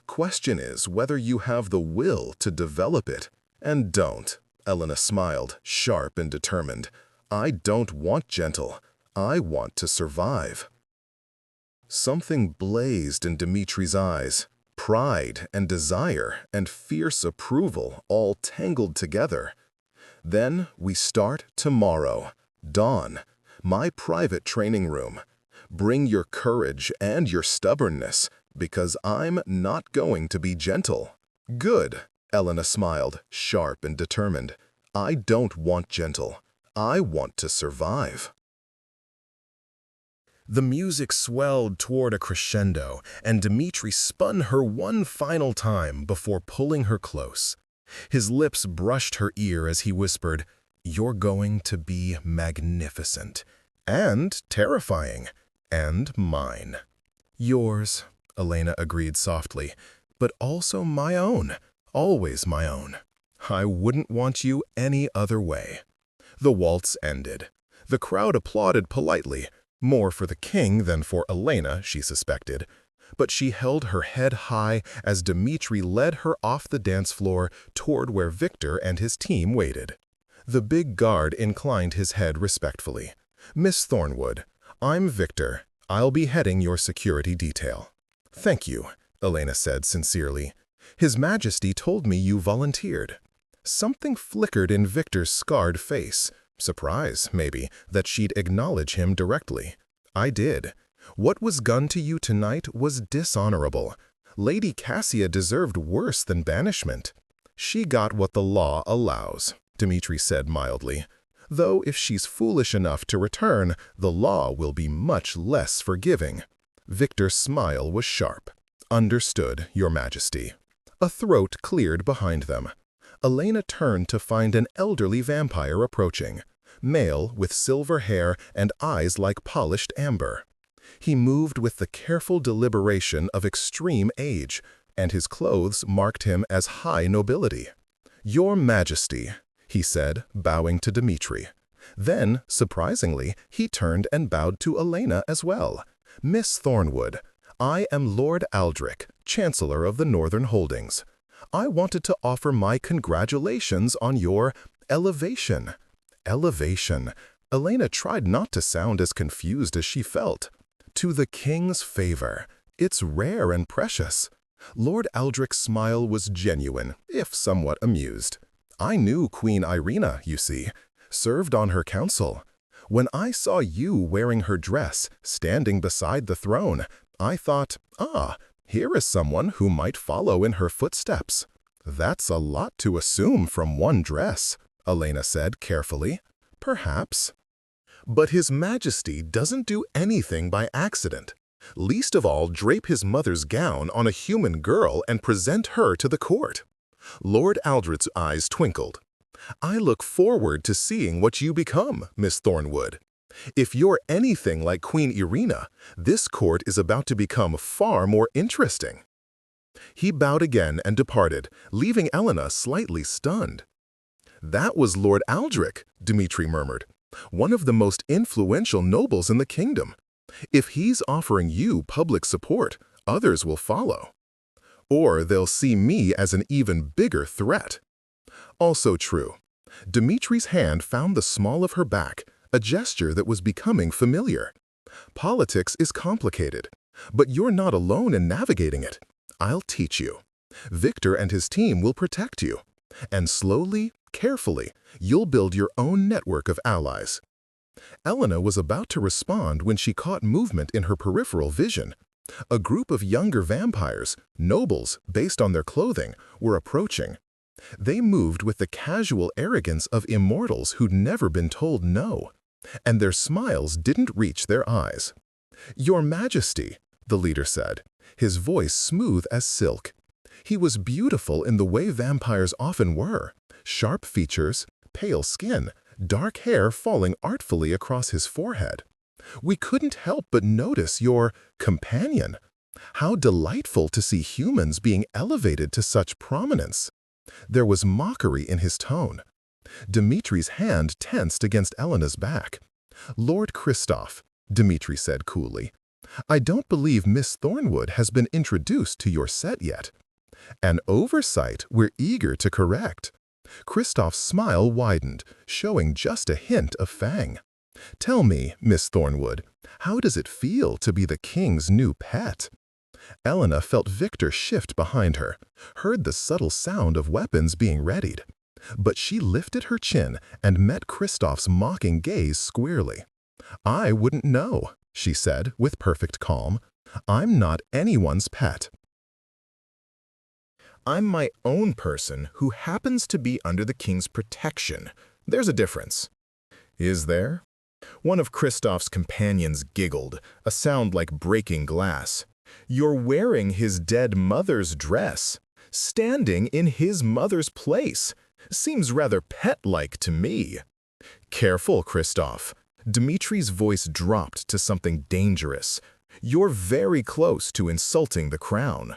Question is whether you have the will to develop it. And don't. Elena smiled, sharp and determined. I don't want gentle. I want to survive. Something blazed in Dimitri's eyes. Pride and desire and fierce approval all tangled together. Then we start tomorrow. Dawn. My private training room. Bring your courage and your stubbornness, because I'm not going to be gentle. Good. Elena smiled, sharp and determined. I don't want gentle. I want to survive. The music swelled toward a crescendo, and Dimitri spun her one final time before pulling her close. His lips brushed her ear as he whispered, "You're going to be magnificent, and terrifying, and mine." "Yours," Elena agreed softly, "but also my own, always my own. I wouldn't want you any other way." The waltz ended. The crowd applauded politely, more for the king than for Elena, she suspected. But she held her head high as Dimitri led her off the dance floor toward where Victor and his team waited. The big guard inclined his head respectfully. "Miss Thornwood, I'm Victor. I'll be heading your security detail." "Thank you," Elena said sincerely. "His Majesty told me you volunteered." Something flickered in Victor's scarred face. Surprise, maybe, that she'd acknowledge him directly. "I did. What was done to you tonight was dishonorable. Lady Cassia deserved worse than banishment." "She got what the law allows," Dimitri said mildly. "Though if she's foolish enough to return, the law will be much less forgiving." Victor's smile was sharp. "Understood, Your Majesty." A throat cleared behind them. Elena turned to find an elderly vampire approaching, male with silver hair and eyes like polished amber. He moved with the careful deliberation of extreme age, and his clothes marked him as high nobility. "Your Majesty," he said, bowing to Dimitri. Then, surprisingly, he turned and bowed to Elena as well. "Miss Thornwood, I am Lord Aldrich, Chancellor of the Northern Holdings. I wanted to offer my congratulations on your elevation." Elevation. Elena tried not to sound as confused as she felt. "To the king's favor. It's rare and precious." Lord Aldrich's smile was genuine, if somewhat amused. "I knew Queen Irina, you see, served on her council. When I saw you wearing her dress, standing beside the throne, I thought, here is someone who might follow in her footsteps." "That's a lot to assume from one dress," Elena said carefully. "Perhaps. But His Majesty doesn't do anything by accident. Least of all drape his mother's gown on a human girl and present her to the court." Lord Aldrich's eyes twinkled. "I look forward to seeing what you become, Miss Thornwood. If you're anything like Queen Irina, this court is about to become far more interesting." He bowed again and departed, leaving Elena slightly stunned. "That was Lord Aldrich," Dimitri murmured, "one of the most influential nobles in the kingdom. If he's offering you public support, others will follow." Or they'll see me as an even bigger threat. Also true. Dimitri's hand found the small of her back, a gesture that was becoming familiar. Politics is complicated, but you're not alone in navigating it. I'll teach you. Victor and his team will protect you. And slowly, carefully, you'll build your own network of allies. Elena was about to respond when she caught movement in her peripheral vision. A group of younger vampires, nobles based on their clothing, were approaching. They moved with the casual arrogance of immortals who'd never been told no, and their smiles didn't reach their eyes. "Your Majesty," the leader said, his voice smooth as silk. He was beautiful in the way vampires often were, sharp features, pale skin, dark hair falling artfully across his forehead. "We couldn't help but notice your companion. How delightful to see humans being elevated to such prominence." There was mockery in his tone. Dimitri's hand tensed against Elena's back. "Lord Kristoff," Dimitri said coolly, "I don't believe Miss Thornwood has been introduced to your set yet." "An oversight we're eager to correct." Kristoff's smile widened, showing just a hint of fang. "Tell me, Miss Thornwood, how does it feel to be the king's new pet?" Elena felt Victor shift behind her, heard the subtle sound of weapons being readied. But she lifted her chin and met Kristoff's mocking gaze squarely. "I wouldn't know," she said with perfect calm. "I'm not anyone's pet. I'm my own person who happens to be under the king's protection. There's a difference." "Is there?" One of Kristoff's companions giggled, a sound like breaking glass. "You're wearing his dead mother's dress, standing in his mother's place. Seems rather pet-like to me." "Careful, Kristoff." Dimitri's voice dropped to something dangerous. "You're very close to insulting the crown."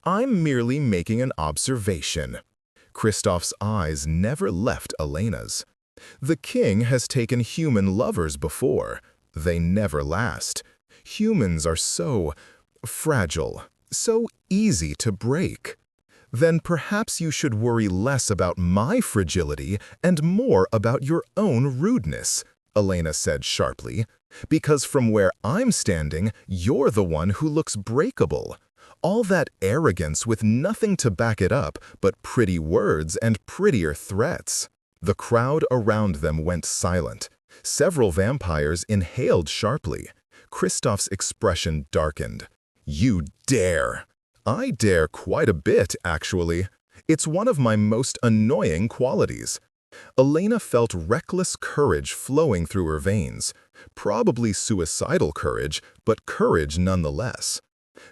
"I'm merely making an observation." Kristoff's eyes never left Elena's. "The king has taken human lovers before. They never last. Humans are so fragile, so easy to break." "Then perhaps you should worry less about my fragility and more about your own rudeness," Elena said sharply. "Because from where I'm standing, you're the one who looks breakable. All that arrogance with nothing to back it up but pretty words and prettier threats." The crowd around them went silent. Several vampires inhaled sharply. Kristoff's expression darkened. "You dare!" "I dare quite a bit, actually. It's one of my most annoying qualities." Elena felt reckless courage flowing through her veins. Probably suicidal courage, but courage nonetheless.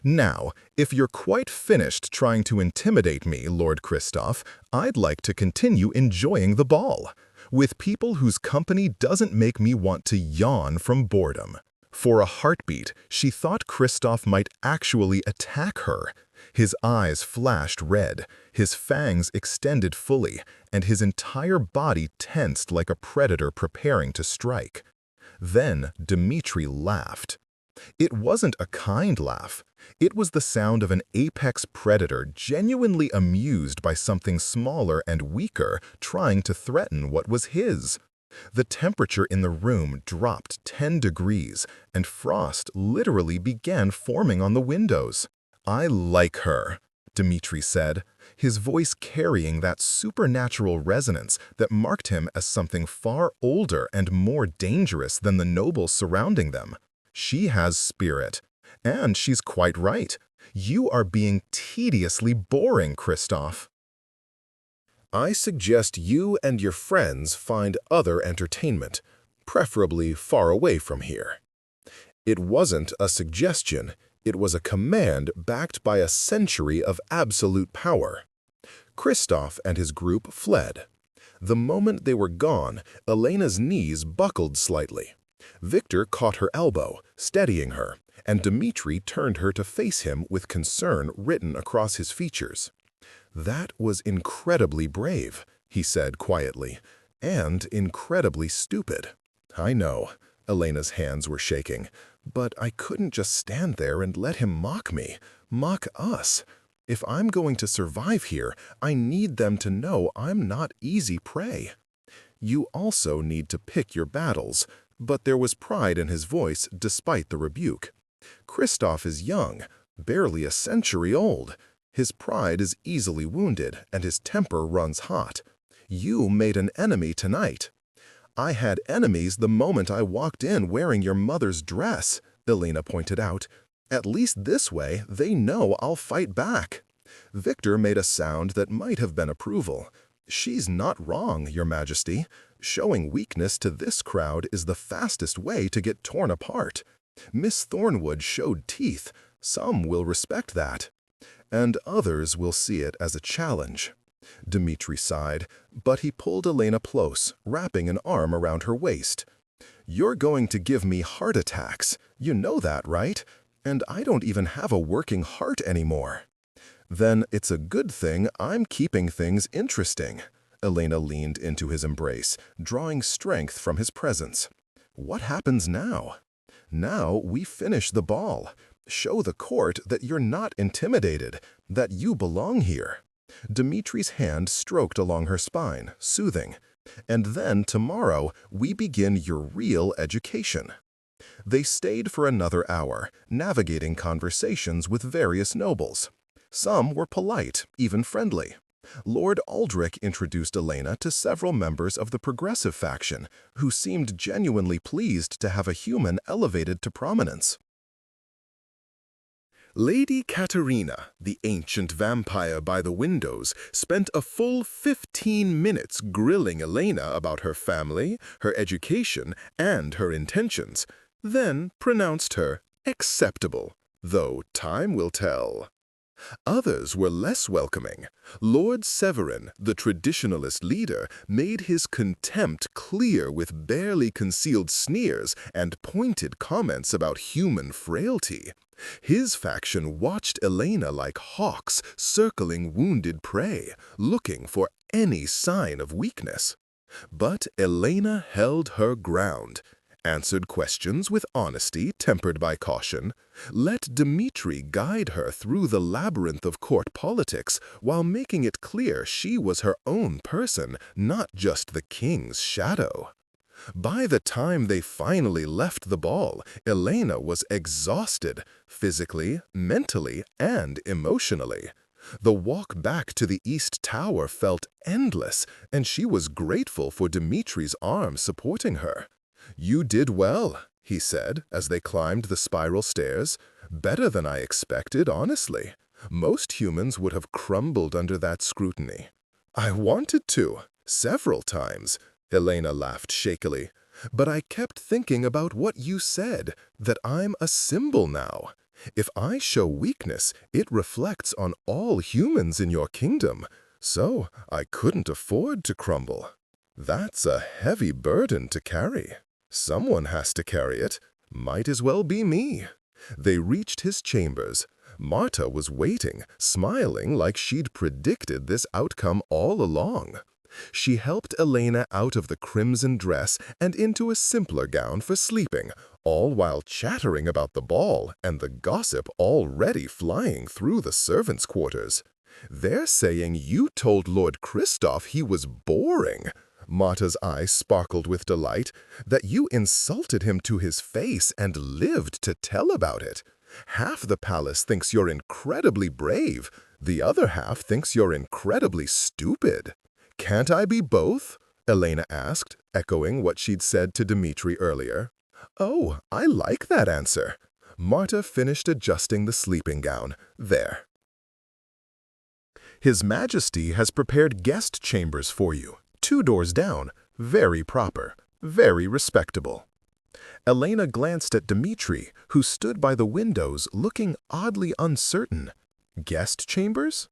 "Now, if you're quite finished trying to intimidate me, Lord Kristoff, I'd like to continue enjoying the ball, with people whose company doesn't make me want to yawn from boredom." For a heartbeat, she thought Kristoff might actually attack her. His eyes flashed red, his fangs extended fully, and his entire body tensed like a predator preparing to strike. Then Dimitri laughed. It wasn't a kind laugh. It was the sound of an apex predator genuinely amused by something smaller and weaker trying to threaten what was his. The temperature in the room dropped 10 degrees, and frost literally began forming on the windows. "I like her," Dimitri said, his voice carrying that supernatural resonance that marked him as something far older and more dangerous than the nobles surrounding them. "She has spirit. And she's quite right. You are being tediously boring, Kristoff." "I suggest you and your friends find other entertainment, preferably far away from here." It wasn't a suggestion, it was a command backed by a century of absolute power. Kristoff and his group fled. The moment they were gone, Elena's knees buckled slightly. Victor caught her elbow, steadying her, and Dimitri turned her to face him with concern written across his features. "That was incredibly brave," he said quietly, "and incredibly stupid." "I know," Elena's hands were shaking, "but I couldn't just stand there and let him mock me, mock us. If I'm going to survive here, I need them to know I'm not easy prey. You also need to pick your battles, but there was pride in his voice despite the rebuke. Kristoff is young, barely a century old. His pride is easily wounded, and his temper runs hot. You made an enemy tonight. I had enemies the moment I walked in wearing your mother's dress, Elena pointed out. At least this way, they know I'll fight back. Victor made a sound that might have been approval. She's not wrong, Your Majesty. Showing weakness to this crowd is the fastest way to get torn apart. Miss Thornwood showed teeth. Some will respect that. And others will see it as a challenge. Dmitri sighed, but he pulled Elena close, wrapping an arm around her waist. You're going to give me heart attacks. You know that, right? And I don't even have a working heart anymore. Then it's a good thing I'm keeping things interesting. Elena leaned into his embrace, drawing strength from his presence. What happens now? Now we finish the ball. Show the court that you're not intimidated, that you belong here. Dmitri's hand stroked along her spine, soothing. And then tomorrow we begin your real education. They stayed for another hour, navigating conversations with various nobles. Some were polite, even friendly. Lord Aldrich introduced Elena to several members of the Progressive faction, who seemed genuinely pleased to have a human elevated to prominence. Lady Katerina, the ancient vampire by the windows, spent a full 15 minutes grilling Elena about her family, her education, and her intentions, then pronounced her acceptable, though time will tell. Others were less welcoming. Lord Severin, the traditionalist leader, made his contempt clear with barely concealed sneers and pointed comments about human frailty. His faction watched Elena like hawks circling wounded prey, looking for any sign of weakness. But Elena held her ground, answered questions with honesty tempered by caution, let Dmitri guide her through the labyrinth of court politics while making it clear she was her own person, not just the king's shadow. By the time they finally left the ball, Elena was exhausted, physically, mentally, and emotionally. The walk back to the East Tower felt endless, and she was grateful for Dmitri's arm supporting her. You did well, he said as they climbed the spiral stairs. Better than I expected, honestly. Most humans would have crumbled under that scrutiny. I wanted to, several times. Elena laughed shakily. But I kept thinking about what you said, that I'm a symbol now. If I show weakness, it reflects on all humans in your kingdom. So I couldn't afford to crumble. That's a heavy burden to carry. Someone has to carry it. Might as well be me. They reached his chambers. Marta was waiting, smiling like she'd predicted this outcome all along. She helped Elena out of the crimson dress and into a simpler gown for sleeping, all while chattering about the ball and the gossip already flying through the servants' quarters. They're saying you told Lord Kristoff he was boring. Marta's eyes sparkled with delight, that you insulted him to his face and lived to tell about it. Half the palace thinks you're incredibly brave. The other half thinks you're incredibly stupid. Can't I be both? Elena asked, echoing what she'd said to Dmitri earlier. Oh, I like that answer. Marta finished adjusting the sleeping gown. There. His Majesty has prepared guest chambers for you. 2 doors down. Very proper. Very respectable. Elena glanced at Dmitri, who stood by the windows looking oddly uncertain. Guest chambers?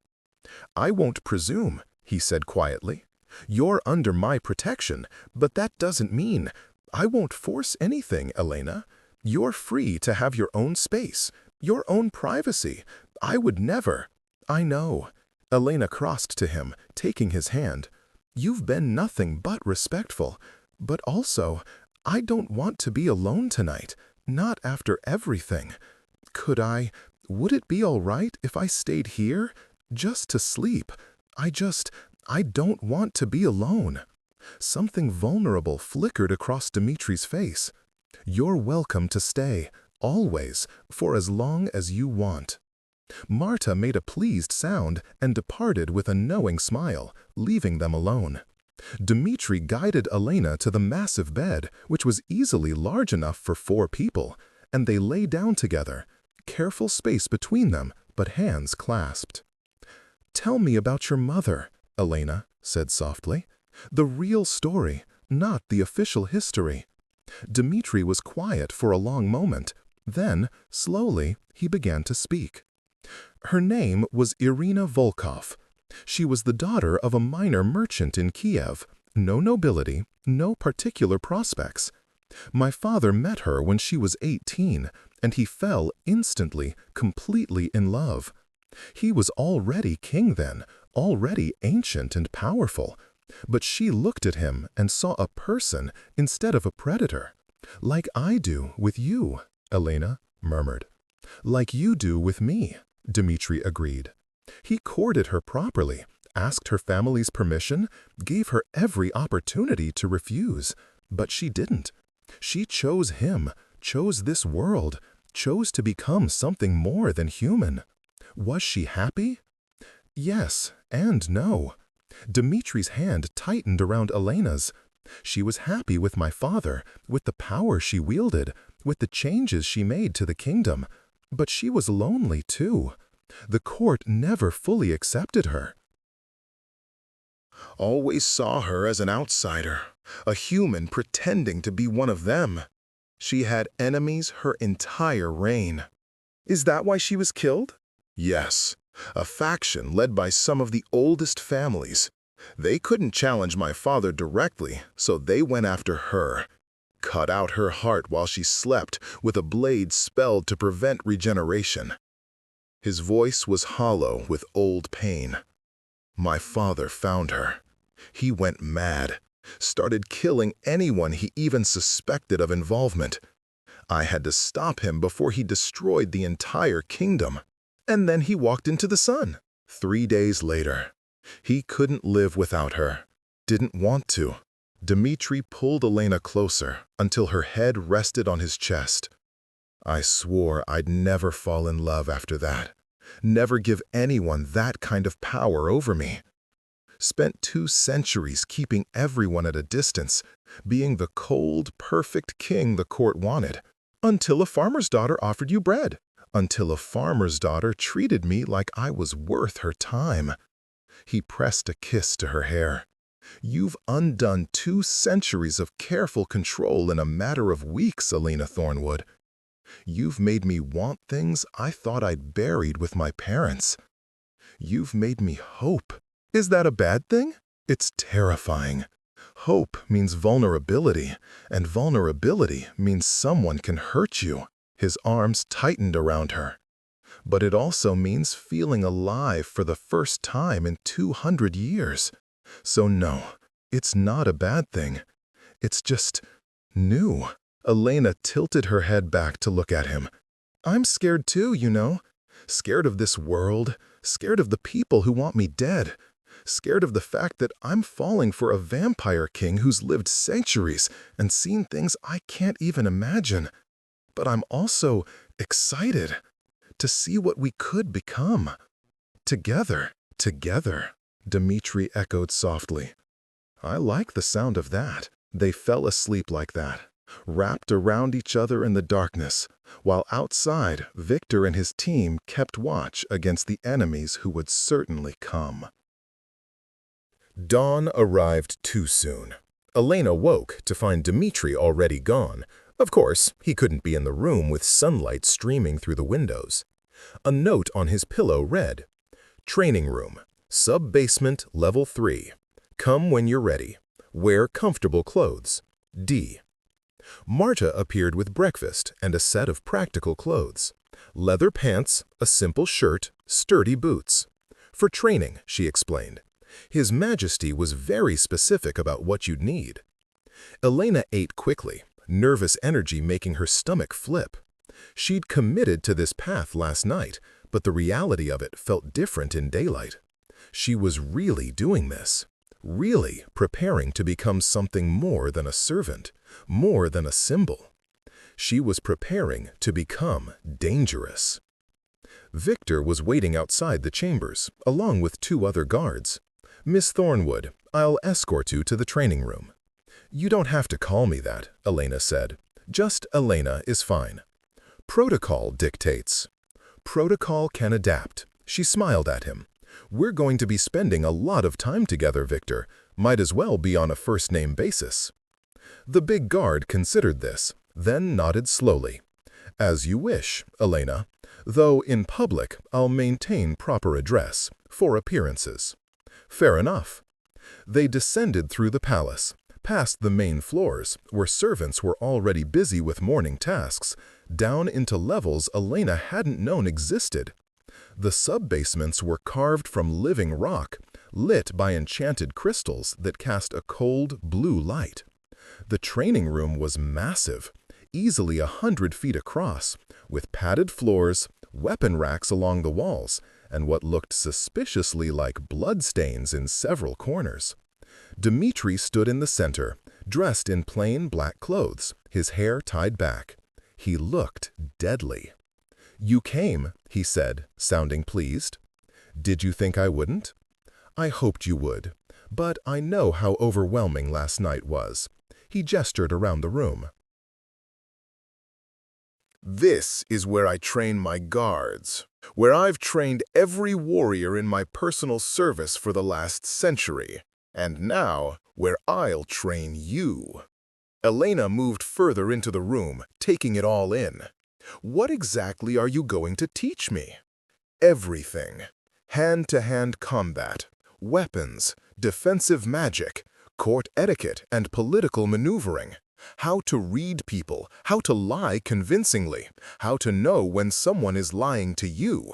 I won't presume, he said quietly. You're under my protection, but that doesn't mean I won't force anything, Elena. You're free to have your own space, your own privacy. I would never. I know. Elena crossed to him, taking his hand. You've been nothing but respectful, but also, I don't want to be alone tonight, not after everything. Could I, Would it be all right if I stayed here? Just to sleep. I don't want to be alone. Something vulnerable flickered across Dimitri's face. You're welcome to stay, always, for as long as you want. Marta made a pleased sound and departed with a knowing smile, leaving them alone. Dimitri guided Elena to the massive bed, which was easily large enough for 4 people, and they lay down together, careful space between them, but hands clasped. "Tell me about your mother," Elena said softly. "The real story, not the official history." Dimitri was quiet for a long moment. Then, slowly, he began to speak. Her name was Irina Volkov. She was the daughter of a minor merchant in Kiev. No nobility, no particular prospects. My father met her when she was 18, and he fell instantly, completely in love. He was already king then, already ancient and powerful. But she looked at him and saw a person instead of a predator. "Like I do with you," Elena murmured. "Like you do with me," Dimitri agreed. He courted her properly, asked her family's permission, gave her every opportunity to refuse. But she didn't. She chose him, chose this world, chose to become something more than human. Was she happy? Yes and no. Dimitri's hand tightened around Elena's. She was happy with my father, with the power she wielded, with the changes she made to the kingdom. But she was lonely too. The court never fully accepted her. Always saw her as an outsider, a human pretending to be one of them. She had enemies her entire reign. Is that why she was killed? Yes, a faction led by some of the oldest families. They couldn't challenge my father directly, so they went after her. Cut out her heart while she slept with a blade spelled to prevent regeneration. His voice was hollow with old pain. My father found her. He went mad, started killing anyone he even suspected of involvement. I had to stop him before he destroyed the entire kingdom. And then he walked into the sun. 3 days later. He couldn't live without her. Didn't want to. Dimitri pulled Elena closer until her head rested on his chest. I swore I'd never fall in love after that. Never give anyone that kind of power over me. Spent 2 centuries keeping everyone at a distance, being the cold, perfect king the court wanted, until a farmer's daughter offered you bread, until a farmer's daughter treated me like I was worth her time. He pressed a kiss to her hair. You've undone 2 centuries of careful control in a matter of weeks, Elena Thornwood. You've made me want things I thought I'd buried with my parents. You've made me hope. Is that a bad thing? It's terrifying. Hope means vulnerability, and vulnerability means someone can hurt you. His arms tightened around her. But it also means feeling alive for the first time in 200 years. So no, it's not a bad thing. It's just new. Elena tilted her head back to look at him. I'm scared too, you know. Scared of this world, scared of the people who want me dead. Scared of the fact that I'm falling for a vampire king who's lived centuries and seen things I can't even imagine. But I'm also excited to see what we could become. Together, Dimitri echoed softly. I like the sound of that. They fell asleep like that, wrapped around each other in the darkness, while outside, Victor and his team kept watch against the enemies who would certainly come. Dawn arrived too soon. Elena woke to find Dimitri already gone. Of course, he couldn't be in the room with sunlight streaming through the windows. A note on his pillow read, Training room, sub-basement level 3. Come when you're ready. Wear comfortable clothes. D. Marta appeared with breakfast and a set of practical clothes. Leather pants, a simple shirt, sturdy boots. For training, she explained. His Majesty was very specific about what you'd need. Elena ate quickly, nervous energy making her stomach flip. She'd committed to this path last night, but the reality of it felt different in daylight. She was really doing this, really preparing to become something more than a servant, more than a symbol. She was preparing to become dangerous. Victor was waiting outside the chambers, along with 2 other guards. "Miss Thornwood, I'll escort you to the training room." "You don't have to call me that," Elena said. "Just Elena is fine." "Protocol dictates." "Protocol can adapt." She smiled at him. "We're going to be spending a lot of time together, Victor. Might as well be on a first-name basis." The big guard considered this, then nodded slowly. "As you wish, Elena. Though in public, I'll maintain proper address, for appearances." "Fair enough." They descended through the palace, past the main floors, where servants were already busy with morning tasks, down into levels Elena hadn't known existed. The sub-basements were carved from living rock, lit by enchanted crystals that cast a cold, blue light. The training room was massive, easily 100 feet across, with padded floors, weapon racks along the walls, and what looked suspiciously like bloodstains in several corners. Dmitri stood in the center, dressed in plain black clothes, his hair tied back. He looked deadly. "You came," he said, sounding pleased. "Did you think I wouldn't?" "I hoped you would, but I know how overwhelming last night was." He gestured around the room. This is where I train my guards, where I've trained every warrior in my personal service for the last century, and now where I'll train you. Elena moved further into the room, taking it all in. What exactly are you going to teach me? Everything. Hand-to-hand combat, weapons, defensive magic, court etiquette and political maneuvering. How to read people, how to lie convincingly, how to know when someone is lying to you.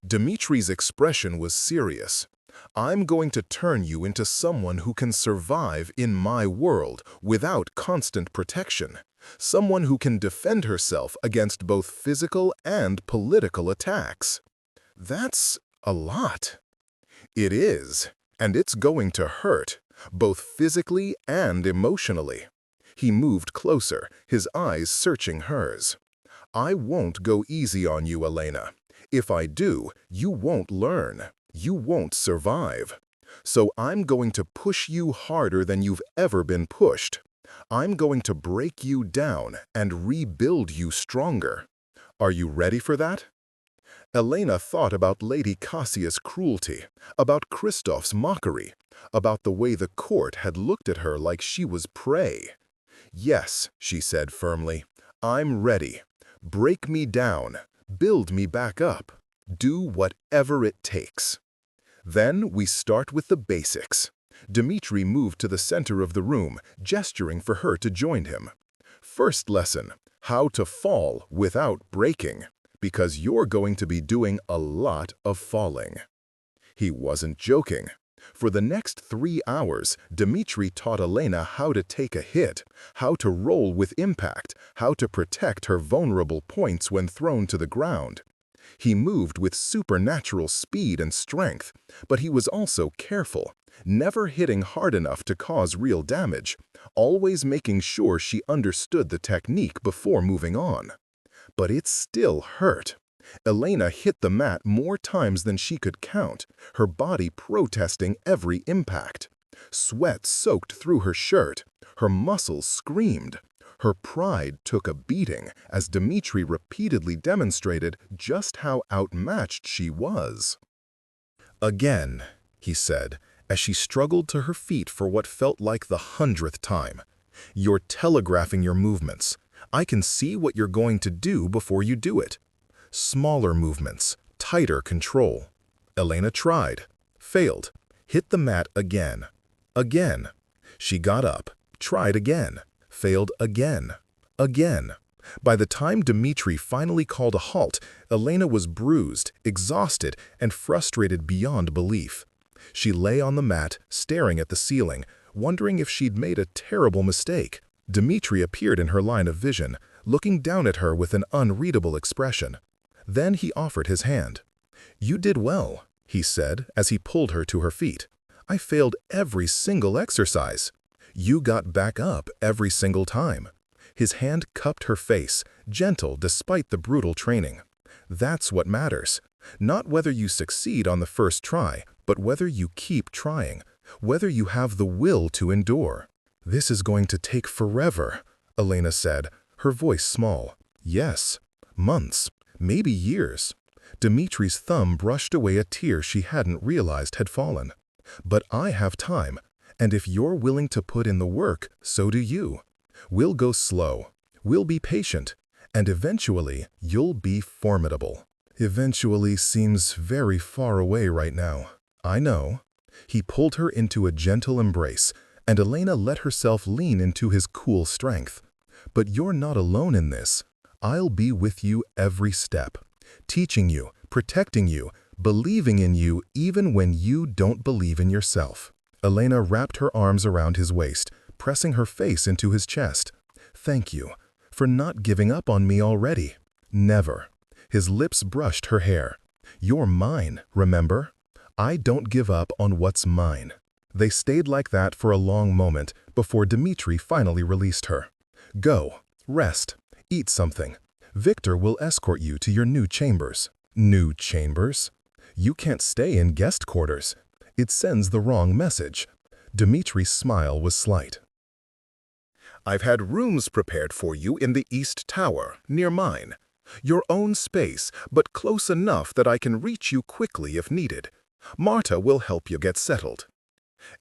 Dimitri's expression was serious. I'm going to turn you into someone who can survive in my world without constant protection. Someone who can defend herself against both physical and political attacks. That's a lot. It is, and it's going to hurt, both physically and emotionally. He moved closer, his eyes searching hers. I won't go easy on you, Elena. If I do, you won't learn. You won't survive. So I'm going to push you harder than you've ever been pushed. I'm going to break you down and rebuild you stronger. Are you ready for that? Elena thought about Lady Cassia's cruelty, about Kristoff's mockery, about the way the court had looked at her like she was prey. Yes, she said firmly, I'm ready. Break me down. Build me back up. Do whatever it takes. Then we start with the basics. Dmitri moved to the center of the room, gesturing for her to join him. First lesson, how to fall without breaking, because you're going to be doing a lot of falling. He wasn't joking. For the next 3 hours, Dmitri taught Elena how to take a hit, how to roll with impact, how to protect her vulnerable points when thrown to the ground. He moved with supernatural speed and strength, but he was also careful, never hitting hard enough to cause real damage, always making sure she understood the technique before moving on. But it still hurt. Elena hit the mat more times than she could count, her body protesting every impact. Sweat soaked through her shirt. Her muscles screamed. Her pride took a beating as Dmitri repeatedly demonstrated just how outmatched she was. Again, he said, as she struggled to her feet for what felt like the 100th time. You're telegraphing your movements. I can see what you're going to do before you do it. Smaller movements, tighter control. Elena tried, failed, hit the mat again. Again. She got up, tried again, failed again. Again. By the time Dmitri finally called a halt, Elena was bruised, exhausted, and frustrated beyond belief. She lay on the mat, staring at the ceiling, wondering if she'd made a terrible mistake. Dmitri appeared in her line of vision, looking down at her with an unreadable expression. Then he offered his hand. "You did well," he said as he pulled her to her feet. "I failed every single exercise. You got back up every single time." His hand cupped her face, gentle despite the brutal training. "That's what matters. Not whether you succeed on the first try, but whether you keep trying, whether you have the will to endure." "This is going to take forever," Elena said, her voice small. "Yes, months, maybe years." Dimitri's thumb brushed away a tear she hadn't realized had fallen. "But I have time, and if you're willing to put in the work, so do you. We'll go slow, we'll be patient, and eventually you'll be formidable." "Eventually" seems very far away right now. "I know." He pulled her into a gentle embrace, and Elena let herself lean into his cool strength. "But you're not alone in this. I'll be with you every step, teaching you, protecting you, believing in you even when you don't believe in yourself." Elena wrapped her arms around his waist, pressing her face into his chest. "Thank you for not giving up on me already." "Never." His lips brushed her hair. "You're mine, remember? I don't give up on what's mine." They stayed like that for a long moment before Dimitri finally released her. "Go, rest, eat something. Victor will escort you to your new chambers." "New chambers? You can't stay in guest quarters. It sends the wrong message." Dimitri's smile was slight. "I've had rooms prepared for you in the East Tower, near mine. Your own space, but close enough that I can reach you quickly if needed. Marta will help you get settled."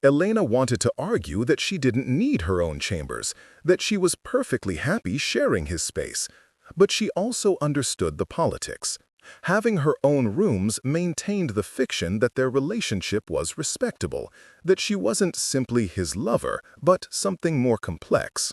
Elena wanted to argue that she didn't need her own chambers, that she was perfectly happy sharing his space. But she also understood the politics. Having her own rooms maintained the fiction that their relationship was respectable, that she wasn't simply his lover, but something more complex.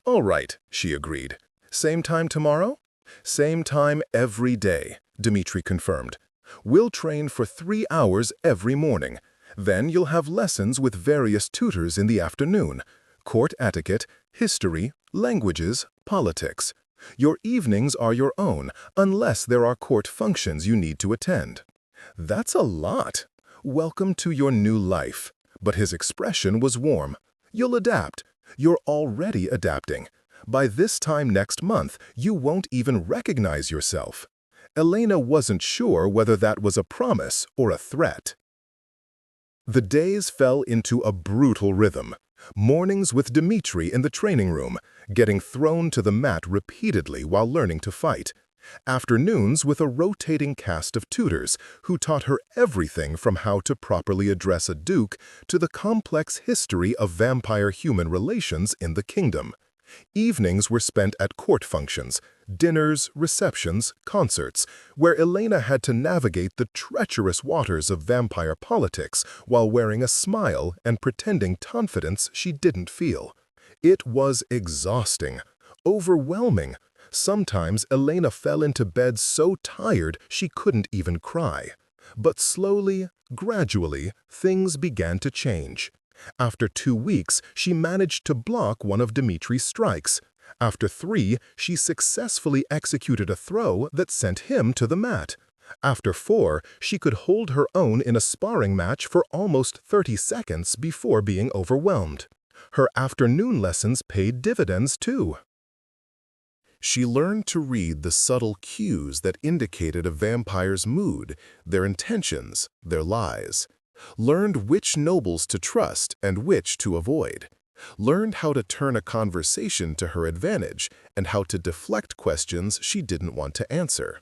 "All right," she agreed. "Same time tomorrow?" "Same time every day," Dimitri confirmed. "We'll train for 3 hours every morning. Then you'll have lessons with various tutors in the afternoon. Court etiquette, history, languages, politics. Your evenings are your own, unless there are court functions you need to attend." "That's a lot. Welcome to your new life." But his expression was warm. "You'll adapt. You're already adapting. By this time next month, you won't even recognize yourself." Elena wasn't sure whether that was a promise or a threat. The days fell into a brutal rhythm. Mornings with Dimitri in the training room, getting thrown to the mat repeatedly while learning to fight. Afternoons with a rotating cast of tutors who taught her everything from how to properly address a duke to the complex history of vampire-human relations in the kingdom. Evenings were spent at court functions, dinners, receptions, concerts, where Elena had to navigate the treacherous waters of vampire politics while wearing a smile and pretending confidence she didn't feel. It was exhausting, overwhelming. Sometimes Elena fell into bed so tired she couldn't even cry. But slowly, gradually, things began to change. After 2 weeks, she managed to block one of Dimitri's strikes. After 3, she successfully executed a throw that sent him to the mat. After 4, she could hold her own in a sparring match for almost 30 seconds before being overwhelmed. Her afternoon lessons paid dividends too. She learned to read the subtle cues that indicated a vampire's mood, their intentions, their lies. Learned which nobles to trust and which to avoid. Learned how to turn a conversation to her advantage and how to deflect questions she didn't want to answer.